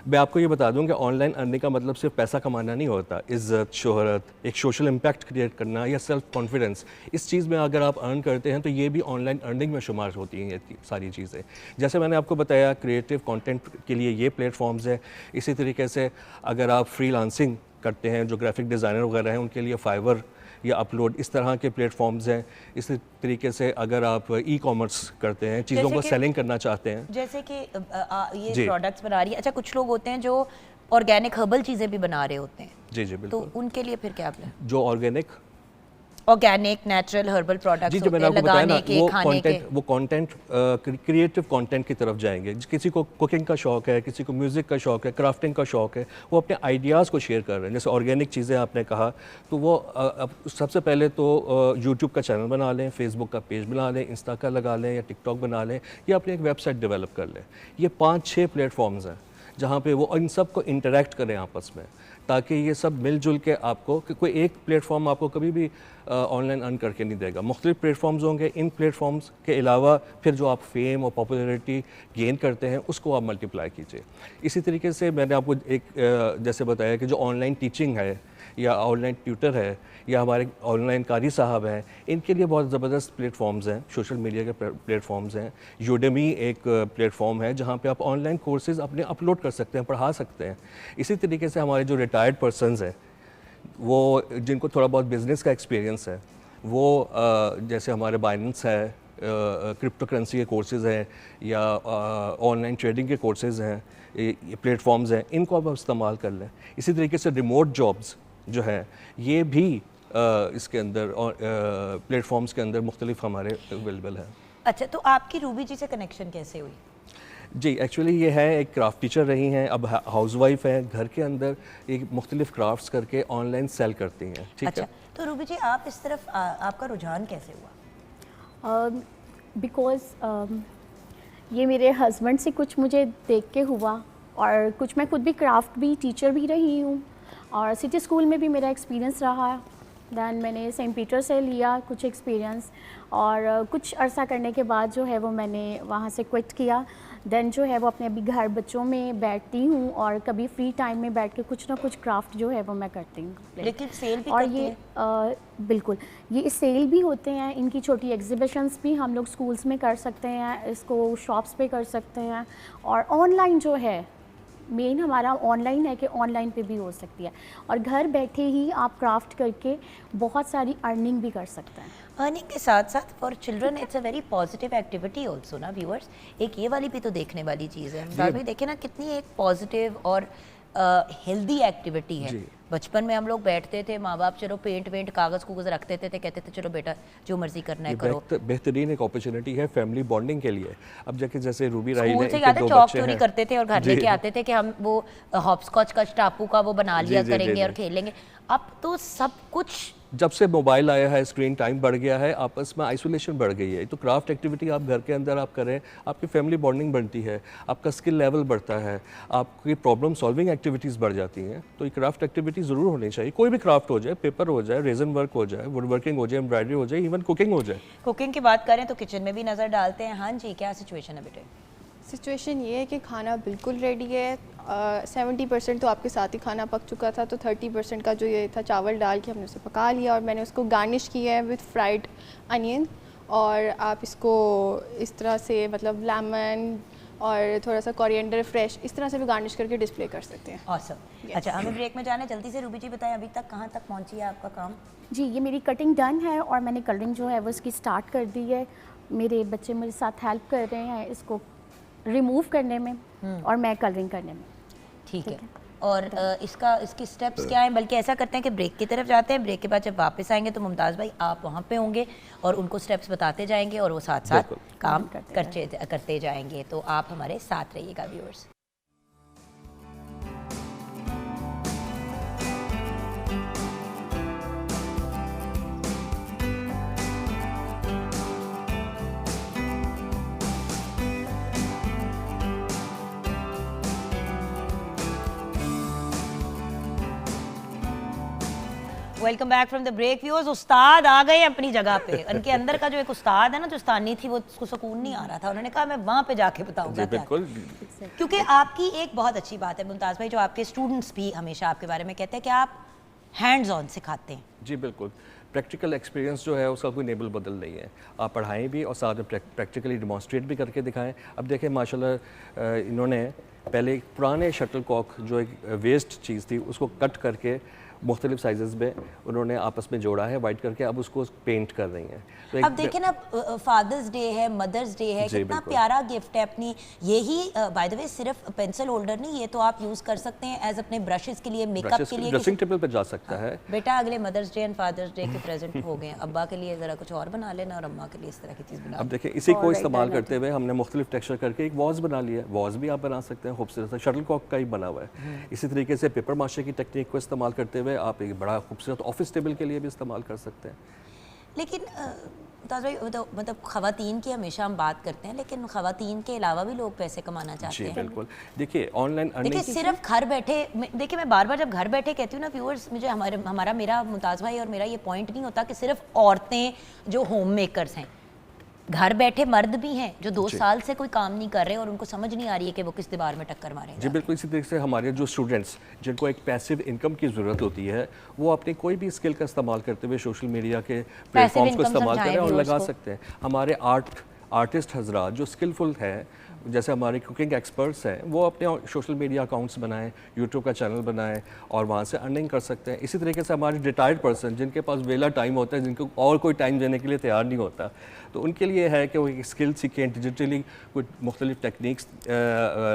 मैं आपको ये बता दूं कि ऑनलाइन अर्निंग का मतलब सिर्फ पैसा कमाना नहीं होता। इज़्ज़त, शोहरत, एक सोशल इम्पैक्ट क्रिएट करना या सेल्फ कॉन्फिडेंस, इस चीज़ में अगर आप अर्न करते हैं तो ये भी ऑनलाइन अर्निंग में शुमार होती हैं ये सारी चीज़ें। जैसे मैंने आपको बताया, क्रिएटिव कंटेंट के लिए ये प्लेटफॉर्म्स है। इसी तरीके से अगर आप फ्रीलांसिंग करते हैं, जो ग्राफिक डिज़ाइनर वगैरह हैं, उनके लिए फाइवर या अपलोड इस तरह के प्लेटफॉर्म्स हैं। इसी तरीके से अगर आप ई कॉमर्स करते हैं, चीज़ों को सेलिंग करना चाहते हैं, जैसे कि ये प्रोडक्ट्स बना रही है, अच्छा कुछ लोग होते हैं जो ऑर्गेनिक हर्बल चीज़ें भी बना रहे होते हैं, जी जी तो बिल्कुल, उनके लिए फिर क्या प्लान? जो ऑर्गेनिक नेचुरल हर्बल प्रोडक्ट्स जी जो होते मैंने हैं आपको बताया ना, लगाने के, खाने के। वो कंटेंट क्रिएटिव कंटेंट की तरफ जाएंगे। किसी को कुकिंग का शौक है, किसी को म्यूज़िक का शौक है, क्राफ्टिंग का शौक है, वो अपने आइडियाज़ को शेयर कर रहे हैं। जैसे ऑर्गेनिक चीज़ें आपने कहा, तो वो अब सबसे पहले तो यूट्यूब का चैनल बना लें, फेसबुक का पेज बना लें, इंस्टा का लगा लें या टिकटॉक बना लें, या अपनी एक वेबसाइट डेवलप कर लें। ये 5-6 प्लेटफॉर्म्स हैं जहाँ पे वो इन सब को इंटरेक्ट करें आपस में, ताकि ये सब मिलजुल के आपको, कि कोई एक प्लेटफॉर्म आपको कभी भी ऑनलाइन अर्न करके नहीं देगा। मुख्तलिफ प्लेटफॉर्म्स होंगे, इन प्लेटफॉर्म्स के अलावा फिर जो आप फेम और पॉपुलैरिटी गेन करते हैं उसको आप मल्टीप्लाई कीजिए। इसी तरीके से मैंने आपको एक जैसे बताया कि जो ऑनलाइन टीचिंग है या ऑनलाइन ट्यूटर है या हमारे ऑनलाइन कारी साहब हैं, इनके लिए बहुत ज़बरदस्त प्लेटफॉर्म्स हैं, सोशल मीडिया के प्लेटफॉर्म्स हैं। यूडेमी एक प्लेटफॉर्म है जहाँ पे आप ऑनलाइन कोर्सेज अपने अपलोड कर सकते हैं, पढ़ा सकते हैं। इसी तरीके से हमारे जो रिटायर्ड पर्सनस हैं, वो जिनको थोड़ा बहुत बिज़नेस का एक्सपीरियंस है, वो जैसे हमारे बाइनेंस है, क्रिप्टो करेंसी के कोर्सेज़ हैं या ऑनलाइन ट्रेडिंग के कोर्सेज़ हैं, ये प्लेटफॉर्म्स हैं, इनको आप इस्तेमाल कर लें। इसी तरीके से रिमोट जॉब्स जो है, ये भी इसके अंदर प्लेटफॉर्म्स के अंदर मुख्तलिफ हमारे अवेलेबल है। अच्छा, तो आपकी रूबी जी से कनेक्शन कैसे हुई? जी एक्चुअली ये है, एक क्राफ्ट टीचर रही हैं, अब हाउसवाइफ है, घर के अंदर एक मुख्तलिफ क्राफ्ट्स करके ऑनलाइन सेल करती हैं। ठीक अच्छा, है, तो रूबी जी आप इस तरफ आपका रुझान कैसे हुआ? बिकॉज़ ये मेरे हस्बैंड से कुछ मुझे देख के हुआ, और कुछ मैं खुद भी क्राफ्ट भी टीचर भी रही हूँ, और सिटी स्कूल में भी मेरा एक्सपीरियंस रहा। दैन मैंने सेंट पीटर से लिया कुछ एक्सपीरियंस, और कुछ अरसा करने के बाद जो है वो मैंने वहाँ से क्विट किया। देन जो है वो अपने अभी घर बच्चों में बैठती हूँ, और कभी फ्री टाइम में बैठ के कुछ ना कुछ क्राफ्ट जो है वो मैं करती हूँ। लेकिन सेल भी और करती ये हैं? बिल्कुल, ये सेल भी होते हैं, इनकी छोटी एग्जीबिशंस भी हम लोग स्कूल्स में कर सकते हैं, इसको शॉप्स पे कर सकते हैं, और ऑनलाइन जो है, मेन हमारा ऑनलाइन है कि ऑनलाइन पे भी हो सकती है, और घर बैठे ही आप क्राफ्ट करके बहुत सारी अर्निंग भी कर सकते हैं। अर्निंग के साथ साथ for children it's a very positive activity also ना व्यूअर्स। एक ये वाली भी तो देखने वाली चीज़ है, मुमताज़ भाई देखे ना कितनी एक पॉजिटिव और हेल्दी एक्टिविटी है। जी। बचपन में हम लोग बैठते थे, माँ बाप चलो पेंट वेंट कागज़ कूगज़ रखते थे, कहते थे चलो बेटा जो मर्जी करना है करो। बेहतरीन एक अपॉर्चुनिटी है फैमिली बॉन्डिंग के लिए। अब जाके जैसे रूबी राही स्कूल ने, से इनके याद है 2 चौक बच्चे चोरी हैं। करते थे और घर जी। लेके आते थे कि हम वो हॉपस्कॉच का टापू का वो बना लिया जी, जी, करेंगे जी, और जी। खेलेंगे। अब तो सब कुछ जब से मोबाइल आया है, स्क्रीन टाइम बढ़ गया है, आपस में आइसोलेशन बढ़ गई है। तो क्राफ्ट एक्टिविटी आप घर के अंदर आप करें, आपकी फैमिली बॉन्डिंग बनती है, आपका स्किल लेवल बढ़ता है, आपकी प्रॉब्लम सॉल्विंग एक्टिविटीज़ बढ़ जाती हैं। तो ये क्राफ्ट एक्टिविटी ज़रूर होनी चाहिए। कोई भी क्राफ्ट हो जाए, पेपर हो जाए, रेजन वर्क हो जाए, वुड वर्किंग हो जाए, एम्ब्रॉयडरी हो जाए, इवन कुकिंग हो जाए। कुकिंग की बात करें तो किचन में भी नज़र डालते हैं। हाँ जी, क्या सिचुएशन है बेटे? सिचुएशन ये है कि खाना बिल्कुल रेडी है, 70% तो आपके साथ ही खाना पक चुका था, तो 30% का जो ये था चावल डाल के हमने उसे पका लिया, और मैंने उसको गार्निश किया है विद फ्राइड अनियन। और आप इसको इस तरह से मतलब लेमन और थोड़ा सा कोरिएंडर फ्रेश इस तरह से भी गार्निश करके डिस्प्ले कर सकते हैं। ऑसम। अच्छा, हमें ब्रेक में जाना है, जल्दी से रूबी जी बताएं अभी तक कहाँ तक पहुँची है आपका काम? जी, ये मेरी कटिंग डन है, और मैंने कलरिंग जो है वो इसकी स्टार्ट कर दी है। मेरे बच्चे मेरे साथ हेल्प कर रहे हैं इसको रिमूव करने में, और मैं कलरिंग करने में। ठीक है। और इसकी स्टेप्स क्या हैं? बल्कि ऐसा करते हैं कि ब्रेक की तरफ जाते हैं, ब्रेक के बाद जब वापस आएंगे तो मुमताज़ भाई आप वहाँ पे होंगे और उनको स्टेप्स बताते जाएंगे और वो साथ साथ बिल्कुल। काम करते जाएंगे। तो आप हमारे साथ रहिएगा viewers. Welcome back from the break viewers. उस्ताद आ गए अपनी जगह पे। उनके अंदर का जो एक उस्ताद है ना, जो उस्तानी थी, वो उसको सुकून नहीं आ रहा था। उन्होंने कहा मैं वहाँ पे जाके बताऊंगा। बिल्कुल, क्योंकि आपकी एक बहुत अच्छी बात है मुमताज़ भाई, जो आपके स्टूडेंट्स भी हमेशा आपके बारे में कहते हैं कि आप हैंड्स ऑन सिखाते हैं। जी बिल्कुल। प्रैक्टिकल एक्सपीरियंस जो है उसका कोई नेबल बदल नहीं है। आप पढ़ाएं भी और साथ में प्रैक्टिकली डिमॉन्स्ट्रेट भी करके दिखाएं। अब देखें माशाल्लाह इन्होंने पहले एक पुराने शटल कॉक जो एक वेस्ट चीज़ थी उसको कट करके मुख्तलिफ साइजेस में उन्होंने आपस में जोड़ा है वाइट करके, अब उसको पेंट कर रही हैं। तो अब देखें ना, फादर्स डे है, मदर्स डे है, कितना प्यारा गिफ्ट है अपनी। यही बाय द वे सिर्फ पेंसिल होल्डर नहीं, ये तो आप यूज़ कर सकते हैं एज अपने ब्रशेस के लिए, मेकअप के लिए, ड्रेसिंग टेबल पर जा सकता है। बेटा अगले Mother's Day and Father's Day के प्रेजेंट हो गए, अब्बा के लिए ज़रा कुछ और बना लेना और अम्मा के लिए इस तरह की चीज़ बना। अब देखिए इसी को इस्तेमाल करते हुए हमने मुख्तलिफ टेक्सचर करके एक वॉज बना लिया। वॉज भी आप बना सकते हैं खूबसूरत, शटल कॉक का ही बना हुआ है। इसी तरीके से पेपर माशे की टेक्निक को इस्तेमाल करते हुए आप एक बड़ा खूबसूरत ऑफिस टेबल के लिए भी इस्तेमाल कर सकते हैं। लेकिन मुमताज़ भाई, मतलब ख़वातीन की हमेशा हम बात करते हैं, लेकिन ख़वातीन के अलावा भी लोग पैसे कमाना चाहते हैं। बिल्कुल। देखिए ऑनलाइन अर्निंग, देखिए सिर्फ घर बैठे, देखिए मैं बार बार जब घर बैठे कहती हूँ ना व्यूअर्स, मुझे मेरा मुमताज़ भाई और मेरा ये पॉइंट नहीं होता कि सिर्फ औरतें जो होम मेकर्स हैं, घर बैठे मर्द भी हैं जो 2 साल से कोई काम नहीं कर रहे और उनको समझ नहीं आ रही है कि वो किस दीवार में टक्कर मारेंगे। जी बिल्कुल। इसी तरीके से हमारे जो स्टूडेंट्स जिनको एक पैसिव इनकम की ज़रूरत होती है, वो अपनी कोई भी स्किल का इस्तेमाल करते हुए सोशल मीडिया के प्लेटफॉर्म्स को इस्तेमाल करें और लगा सकते हैं। हमारे आर्टिस्ट हजरात जो स्किलफुल हैं, जैसे हमारे कुकिंग एक्सपर्ट्स हैं, वो अपने सोशल मीडिया अकाउंट्स बनाएं, यूट्यूब का चैनल बनाएं और वहाँ से अर्निंग कर सकते हैं। इसी तरीके से हमारे रिटायर्ड पर्सन जिनके पास वेला टाइम होता है, जिनको और कोई टाइम देने के लिए तैयार नहीं होता, तो उनके लिए है कि वो एक स्किल सीखें, डिजिटली कुछ मुख्तलिफ टेक्निक्स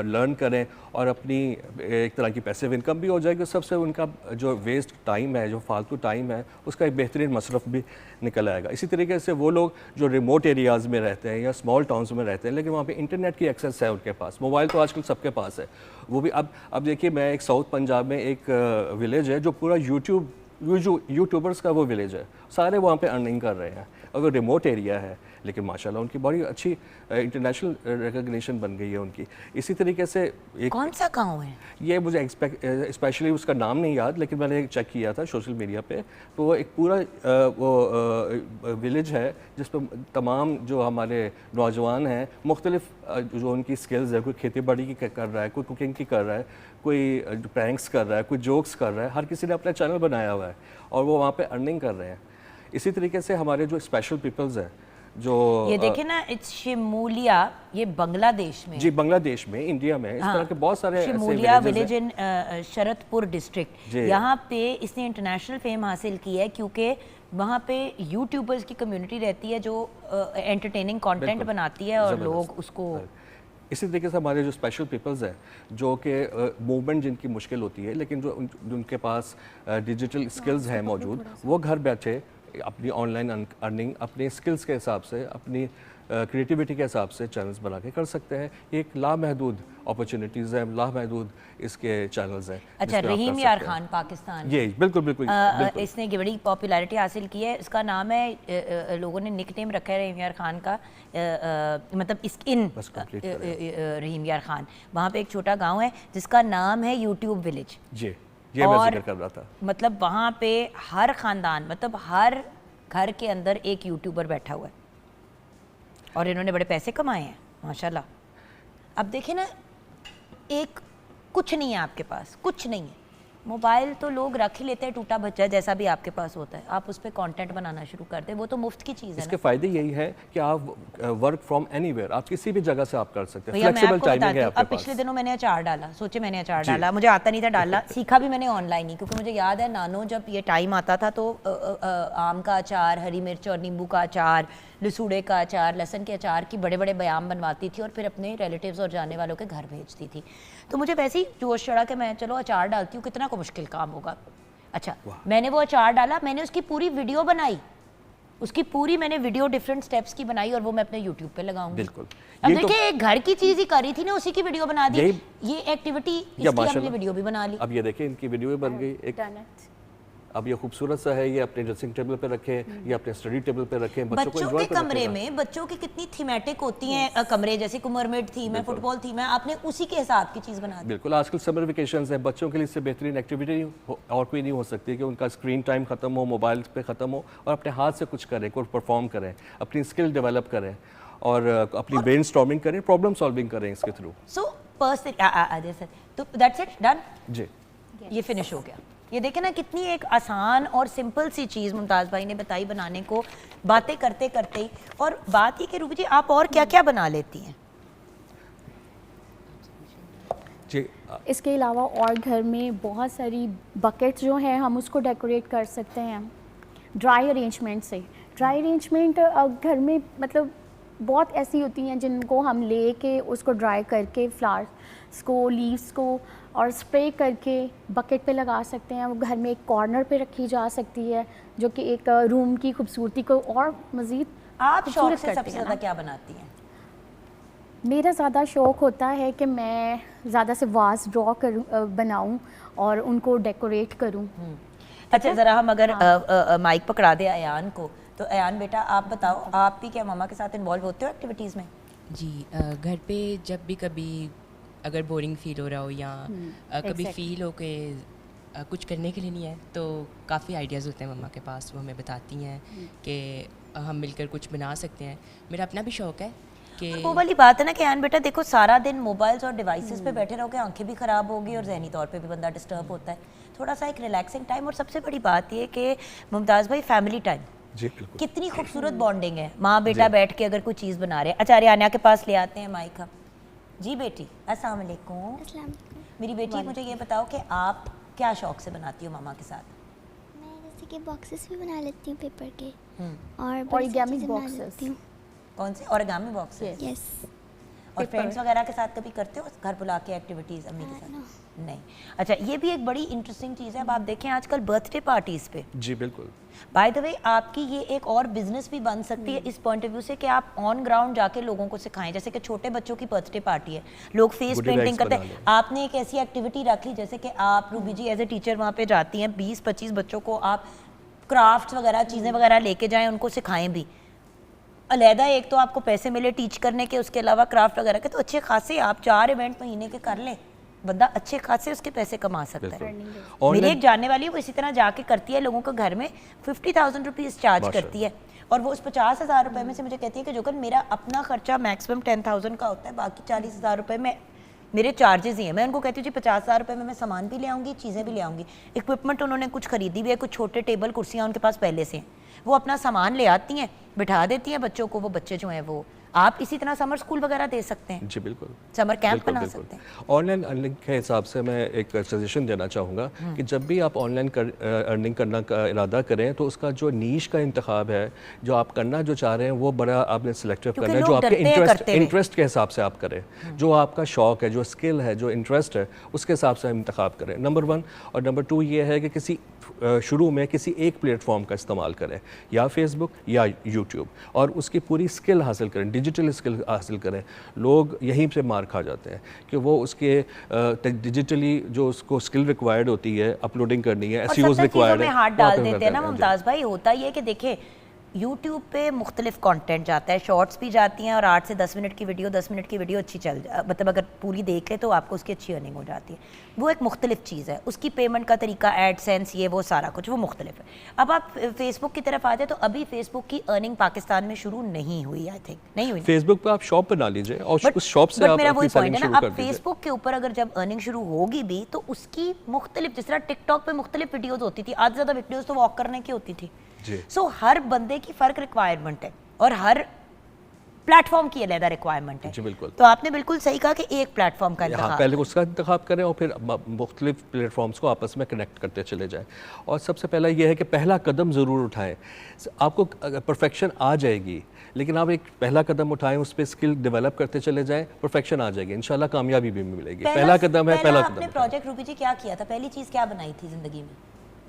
लर्न करें और अपनी एक तरह की पैसिव इनकम भी हो जाएगी। सबसे उनका जो वेस्ट टाइम है, जो फालतू टाइम है, उसका एक बेहतरीन मसरफ़ भी निकल आएगा। इसी तरीके से वो लोग जो रिमोट एरियाज़ में रहते हैं या स्मॉल टाउन्स में रहते हैं, लेकिन वहाँ पे इंटरनेट की एक्सेस है उनके पास, मोबाइल तो आजकल सबके पास है, वो भी अब देखिए मैं एक साउथ पंजाब में एक विलेज है जो पूरा यूट्यूबर्स का वो विलेज है, सारे वहाँ पे अर्निंग कर रहे हैं और वो रिमोट एरिया है, लेकिन माशाल्लाह उनकी बड़ी अच्छी इंटरनेशनल रिकग्निशन बन गई है उनकी। इसी तरीके से एक कौन सा गाँव है ये, मुझे स्पेशली उसका नाम नहीं याद, लेकिन मैंने चेक किया था सोशल मीडिया पे, तो वो एक पूरा विलेज है जिस पर तमाम जो हमारे नौजवान हैं मुख्तलिफ जो उनकी स्किल्स है, कोई खेती बाड़ी की कर रहा है, कोई कुकिंग की कर रहा है, कोई प्रैंक्स कर रहा है, कोई जोक्स कर रहा है, हर किसी ने अपना चैनल बनाया हुआ है और वो वहाँ पे अर्निंग कर रहे हैं। इसी तरीके से हमारे जो स्पेशल पीपल्स हैं जो ये देखे ना, इट्स शिमूलिया, ये बांग्लादेश में, जी बांग्लादेश में, इंडिया में इस तरह के बहुत सारे शिमूलिया विलेज इन शरतपुर डिस्ट्रिक्ट, यहाँ पे इसने इंटरनेशनल फेम हासिल की है क्योंकि वहाँ पे यूट्यूबर्स की कम्युनिटी रहती है जो एंटरटेनिंग कंटेंट बनाती है और लोग उसको। इसी तरीके से हमारे जो स्पेशल पीपल्स हैं जो कि मूवमेंट जिनकी मुश्किल होती है, लेकिन जो उनके पास डिजिटल स्किल्स हैं मौजूद, वो घर बैठे अपनी ऑनलाइन अर्निंग अपने स्किल्स के हिसाब से, अपनी क्रिएटिविटी के हिसाब से चैनल्स बना के कर सकते हैं। एक लामहदूद अपॉर्चुनिटीज़ हैं, लामहदूद इसके चैनल्स हैं। अच्छा, रहीम यार खान पाकिस्तान, ये बिल्कुल बिल्कुल इसने बड़ी पॉपुलैरिटी हासिल की है। इसका नाम है, लोगों ने निक नेम रखा है रहीम यार खान का, मतलब रहीम यार खान। वहाँ पे एक छोटा गाँव है जिसका नाम है यूट्यूब विलेज। जी, ये मैं जिक्र कर रहा था। मतलब वहाँ पे हर ख़ानदान, मतलब हर घर के अंदर एक यूट्यूबर बैठा हुआ है और इन्होंने बड़े पैसे कमाए हैं माशाल्लाह। अब देखें ना, एक कुछ नहीं है आपके पास, कुछ नहीं है, मोबाइल तो लोग रख ही लेते हैं टूटा भज्जा जैसा भी आपके पास होता है, आप उस पर कंटेंट बनाना शुरू कर दें, वो तो मुफ्त की चीज़ है। इसके फ़ायदे यही है कि आप वर्क फ्रॉम एनीवेयर, आप किसी भी जगह से आप कर सकते हैं, भैया मैं फ्लेक्सिबल आपको टाइमिंग है बताती हूँ, आपके अब पास। पिछले दिनों मैंने अचार डाला, सोचे मैंने अचार डाला, मुझे आता नहीं था डालना, सीखा भी मैंने ऑनलाइन ही, क्योंकि मुझे याद है नानो जब ये टाइम आता था तो आम का अचार, हरी मिर्च और नींबू का अचार, लसूड़े का अचार, लहसुन के अचार की बड़े बड़े बयाम बनवाती थी और फिर अपने रिलेटिव्स और जाने वालों के घर भेजती थी। तो मुझे वैसे ही जोश चढ़ा कि मैं चलो अचार डालती हूँ, कितना को मुश्किल काम होगा। अच्छा, मैंने वो अचार डाला, मैंने उसकी पूरी वीडियो बनाई, उसकी पूरी मैंने वीडियो डिफरेंट स्टेप्स की बनाई और वो मैं अपने यूट्यूब पे लगाऊंगी। बिल्कुल। अब देखिए, एक घर की चीज ही करी थी ना, उसी की वीडियो बना दी, ये एक्टिविटी इसकी हमने वीडियो भी बना ली। अब ये देखिए इनकी वीडियो भी बन गई एक। अब ये खूबसूरत सा है, ये अपने ड्रेसिंग टेबल पे रखें या अपने स्टडी टेबल पे रखें, बच्चों को के कमरे में, बच्चों की कितनी थीमेटिक होती हैं कमरे, जैसे कि मरमेड थीम है, फुटबॉल थीम है, आपने उसी के हिसाब की चीज़ बना दी। बिल्कुल। आजकल समर वेकेशंस हैं, बच्चों के लिए इससे बेहतरीन एक्टिविटी और कोई नहीं हो सकती कि उनका स्क्रीन टाइम खत्म हो, मोबाइल पे ख़त्म हो और अपने हाथ से कुछ करें, कुछ परफॉर्म करें, अपनी स्किल डेवलप करें और अपनी ब्रेन स्टॉर्मिंग करें, प्रॉब्लम सॉल्विंग करें इसके थ्रू। सो तो दैट्स इट, डन जी, ये फिनिश हो गया। ये देखें ना, कितनी एक आसान और सिंपल सी चीज़ मुमताज़ भाई ने बताई बनाने को, बातें करते करते ही। और बात ये कि रूबी जी, आप और क्या क्या बना लेती हैं? जी इसके अलावा और घर में बहुत सारी बकेट्स जो हैं हम उसको डेकोरेट कर सकते हैं ड्राई अरेंजमेंट से। ड्राई अरेंजमेंट घर में मतलब बहुत ऐसी होती हैं जिनको हम लेके उसको ड्राई करके फ्लावर्स को लीव्स को और स्प्रे करके बकेट पे लगा सकते हैं। वो घर में एक कॉर्नर पे रखी जा सकती है जो कि एक रूम की खूबसूरती को और मज़ीद आप शौक खूबसूरत से करती सबसे है ज़्यादा ना। क्या बनाती हैं? मेरा ज़्यादा शौक़ होता है कि मैं ज़्यादा से वास ड्रॉ करूँ बनाऊँ और उनको डेकोरेट करूँ। अच्छा ज़रा हम अगर माइक पकड़ा दे अयान को, तो अयान बेटा आप बताओ, आप भी क्या मामा के साथ इन्वॉल्व होते हो एक्टिविटीज़ में? जी घर पे जब भी कभी अगर बोरिंग फील हो रहा हो या कभी exactly. फील हो कि कुछ करने के लिए नहीं है तो काफ़ी आइडियाज़ होते हैं मम्मा के पास, वो हमें बताती हैं कि हम मिलकर कुछ बना सकते हैं। मेरा अपना भी शौक़ है कि वो वाली बात है ना कि अयान बेटा देखो सारा दिन मोबाइल्स और डिवाइसेस पे बैठे रहोगे, आंखें भी ख़राब होगी और जहनी तौर पे भी बंदा डिस्टर्ब होता है। थोड़ा सा एक रिलैक्सिंग टाइम, और सबसे बड़ी बात ये कि मुमताज़ भाई फैमिली टाइम, जी बिल्कुल। कितनी खूबसूरत बॉन्डिंग है, माँ बेटा बैठ के अगर कोई चीज़ बना रहे हैं। अच्छा रियाना के पास ले आते हैं माइक हम। जी बेटी अस्सलाम वालेकुम। अस्सलाम वालेकुम। मेरी बेटी मुझे ये बताओ कि आप क्या शौक से बनाती हो मामा के साथ? मैं जैसे कि बॉक्सेस भी बना लेती हूँ पेपर के और Origami बना boxes। लेती हूँ। कौन से? Origami box? Yes। यस। और फ्रेंड्स वगैरह के साथ कभी करते हो घर बुला के एक्टिविटीज़ अम्मी के नो। साथ? नहीं। अच्छा ये भी एक बड़ी इंटरेस्टिंग चीज़ है। अब आप देखें आजकल बर्थडे पार्टीज़ पे, जी बिल्कुल। बाय द वे आपकी ये एक और बिजनेस भी बन सकती है इस पॉइंट ऑफ व्यू से कि आप ऑन ग्राउंड जाके लोगों को सिखाएं। जैसे कि छोटे बच्चों की बर्थडे पार्टी है, लोग फेस Goodie पेंटिंग bags करते बना हैं, लो। आपने एक ऐसी एक्टिविटी रख ली जैसे कि आप Ruby ji as a teacher वहाँ पे जाती हैं, 20-25 बच्चों को आप क्राफ्ट्स वगैरह चीज़ें वगैरह लेके जाएं, उनको सिखाएं भी। अलहदा एक तो आपको पैसे मिले टीच करने के, उसके अलावा क्राफ्ट वगैरह के, तो अच्छे खासे आप 4 इवेंट महीने के कर लें, बंदा अच्छे खासे उसके पैसे कमा सकता है। बिल्कुल। मेरी एक ऑनलाइन जानने वाली है, वो इसी तरह जाके करती है, लोगों को घर में 50,000 रुपीज़ चार्ज माशाल्लाह। करती है, और वो उस 50,000 रुपये में से मुझे कहती है कि जोकर मेरा अपना खर्चा मैक्सिमम 10,000 का होता है, बाकी 40,000 रुपये में मेरे चार्जेस ही हैं। मैं उनको कहती हूँ जी 50,000 रुपये में मैं सामान भी ले आऊँगी, चीज़ें भी ले आऊँगी। इक्विपमेंट उन्होंने कुछ खरीदी भी है, कुछ छोटे टेबल कुर्सियाँ उनके पास पहले से हैं, वो अपना सामान ले आती हैं, बिठा देती हैं बच्चों को। वो बच्चे जो हैं वो आप इसी तरह समर स्कूल वगैरह दे सकते हैं, जी बिल्कुल। समर कैंप बिल्कुल, बना बिल्कुल। सकते हैं। ऑनलाइन अर्निंग के हिसाब से मैं एक सजेशन देना चाहूँगा कि जब भी आप ऑनलाइन अर्निंग करना का इरादा करें तो उसका जो नीश का इंतखाब है, जो आप करना जो चाह रहे हैं वो बड़ा आपने सिलेक्टिव क्योंकि करना है, लोग जो आपके डरते हैं करते हुए। इंटरेस्ट के हिसाब से आप करें, जो आपका शौक है, जो स्किल है, जो इंटरेस्ट है, उसके हिसाब से इंतखाब करें, नंबर 1। और नंबर 2 ये है कि किसी शुरू में किसी एक प्लेटफॉर्म का इस्तेमाल करें, या फेसबुक या यूट्यूब, और उसकी पूरी स्किल हासिल करें, डिजिटल स्किल हासिल करें। लोग यहीं से मार खा जाते हैं कि वो उसके डिजिटली जो उसको स्किल रिक्वायर्ड होती है, अपलोडिंग करनी है, और एसईओ 70 रिक्वायर्ड चीज़ों है, में हाथ वहाँ डाल पे देते हैं ना जी। मुमताज़ भाई। होता ये है कि देखिए यूट्यूब पे मुख्तलिफ कंटेंट जाता है, शॉर्ट्स भी जाती हैं, और 8 से 10 मिनट की वीडियो, 10 मिनट की वीडियो अच्छी मतलब अगर पूरी देख ले तो आपको उसकी अच्छी अर्निंग हो जाती है। वो एक मुख्तलिफ चीज़ है, उसकी पेमेंट का तरीका, एडसेंस, ये वो सारा कुछ वो मुख्तलिफ है। अब आप फेसबुक की तरफ आते हैं तो अभी फेसबुक की अर्निंग पाकिस्तान में शुरू नहीं हुई, आई थिंक नहीं हुई। फेसबुक पे आप शॉप बना लीजिए और उस शॉप से आप मेरा अपनी वही सेलिंग पॉइंट है शुरू ना, कर अब दीजिए। फेसबुक के ऊपर अगर जब अर्निंग शुरू होगी भी तो उसकी मुख्तलिफ, जिस तरह टिकटॉक पे मुख्तलिफ वीडियोज़ होती थी, आज ज़्यादा वीडियोज़ तो वॉक करने की होती थी। जी। सो हर बंदे की फ़र्क रिक्वायरमेंट है और हर प्लेटफॉर्म की अलग रिक्वायरमेंट है। जी बिल्कुल। तो आपने बिल्कुल सही कहा कि एक प्लेटफॉर्म का हाँ, इंतखाब। पहले उसका इंतखाब करें और फिर मुख्तलिफ प्लेटफॉर्म्स को आपस में कनेक्ट करते चले जाएं। और सबसे पहला ये है कि पहला कदम ज़रूर उठाएं। आपको परफेक्शन आ जाएगी, लेकिन आप एक पहला कदम उठाएं, उस पर स्किल डेवलप करते चले जाएं, परफेक्शन आ जाएगी, इंशाल्लाह कामयाबी भी मिलेगी। पहला कदम है, पहला आपने कदम। प्रोजेक्ट रूबी जी क्या किया था, पहली चीज़ क्या बनाई थी ज़िंदगी में,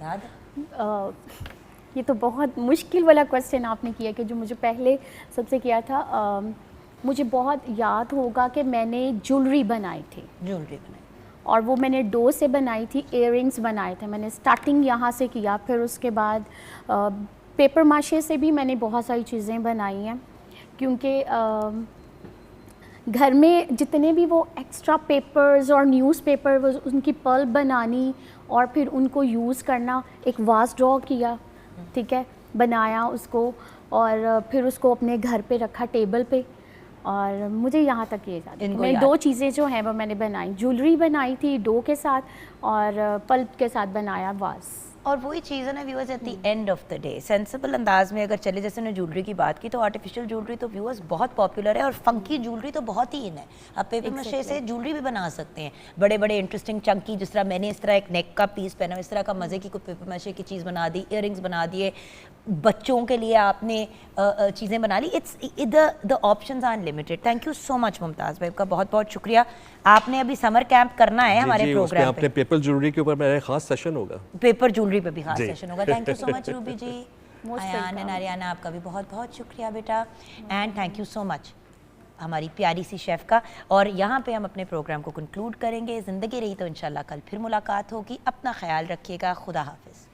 याद है? ये तो बहुत मुश्किल वाला क्वेश्चन आपने किया कि जो मुझे पहले सबसे किया था। मुझे बहुत याद होगा कि मैंने ज्वेलरी बनाई थी, ज्वेलरी बनाई, और वो मैंने डो से बनाई थी, इयररिंग्स बनाए थे। मैंने स्टार्टिंग यहाँ से किया, फिर उसके बाद पेपर माशे से भी मैंने बहुत सारी चीज़ें बनाई हैं, क्योंकि घर में जितने भी वो एक्स्ट्रा पेपर्स और न्यूज़पेपर, उनकी पल्प बनानी और फिर उनको यूज़ करना। एक वास ड्रॉ किया, ठीक है, बनाया उसको, और फिर उसको अपने घर पे रखा टेबल पे, और मुझे यहाँ तक ये याद है। मैं 2 चीज़ें जो हैं वो मैंने बनाई, ज्वेलरी बनाई थी डो के साथ और पल्प के साथ बनाया वास। और वही चीज़ है ना viewers, eight the end of the day sensible अंदाज में अगर चले, जैसे ने ज्वेलरी की बात की, तो आर्टिफिशियल ज्वेलरी तो व्यूअर्स बहुत पॉपुलर है और फंकी ज्वेलरी तो बहुत ही इन है। आप पेपर मशे से ज्वेलरी भी बना सकते हैं, बड़े बड़े इंटरेस्टिंग चंकी, जिस तरह मैंने इस तरह एक नेक का पीस पहना, इस तरह का मज़े की कोई पेपर मशे की चीज़ बना दी, इयररिंग्स बना दिए, बच्चों के लिए आपने चीज़ें बना ली। It's the options are unlimited. Thank you so much Mumtaz bhai, आपका बहुत बहुत शुक्रिया। आपने अभी समर कैंप करना है हमारे जी, प्रोग्राम पे, आपने पेपर ज्वेलरी के ऊपर मेरा खास सेशन होगा, पेपर ज्वेलरी पे भी खास जी। सेशन होगा। Thank you so much Ruby ji. Most Ayan and welcome. Aryana, आपका भी बहुत बहुत शुक्रिया बेटा, and thank you so much हमारी प्यारी सी शेफ़ का। और यहाँ पे हम अपने प्रोग्राम को कंक्लूड करेंगे। ज़िंदगी रही तो इंशाल्लाह कल फिर मुलाकात होगी। अपना ख्याल रखिएगा। खुदा हाफिज़।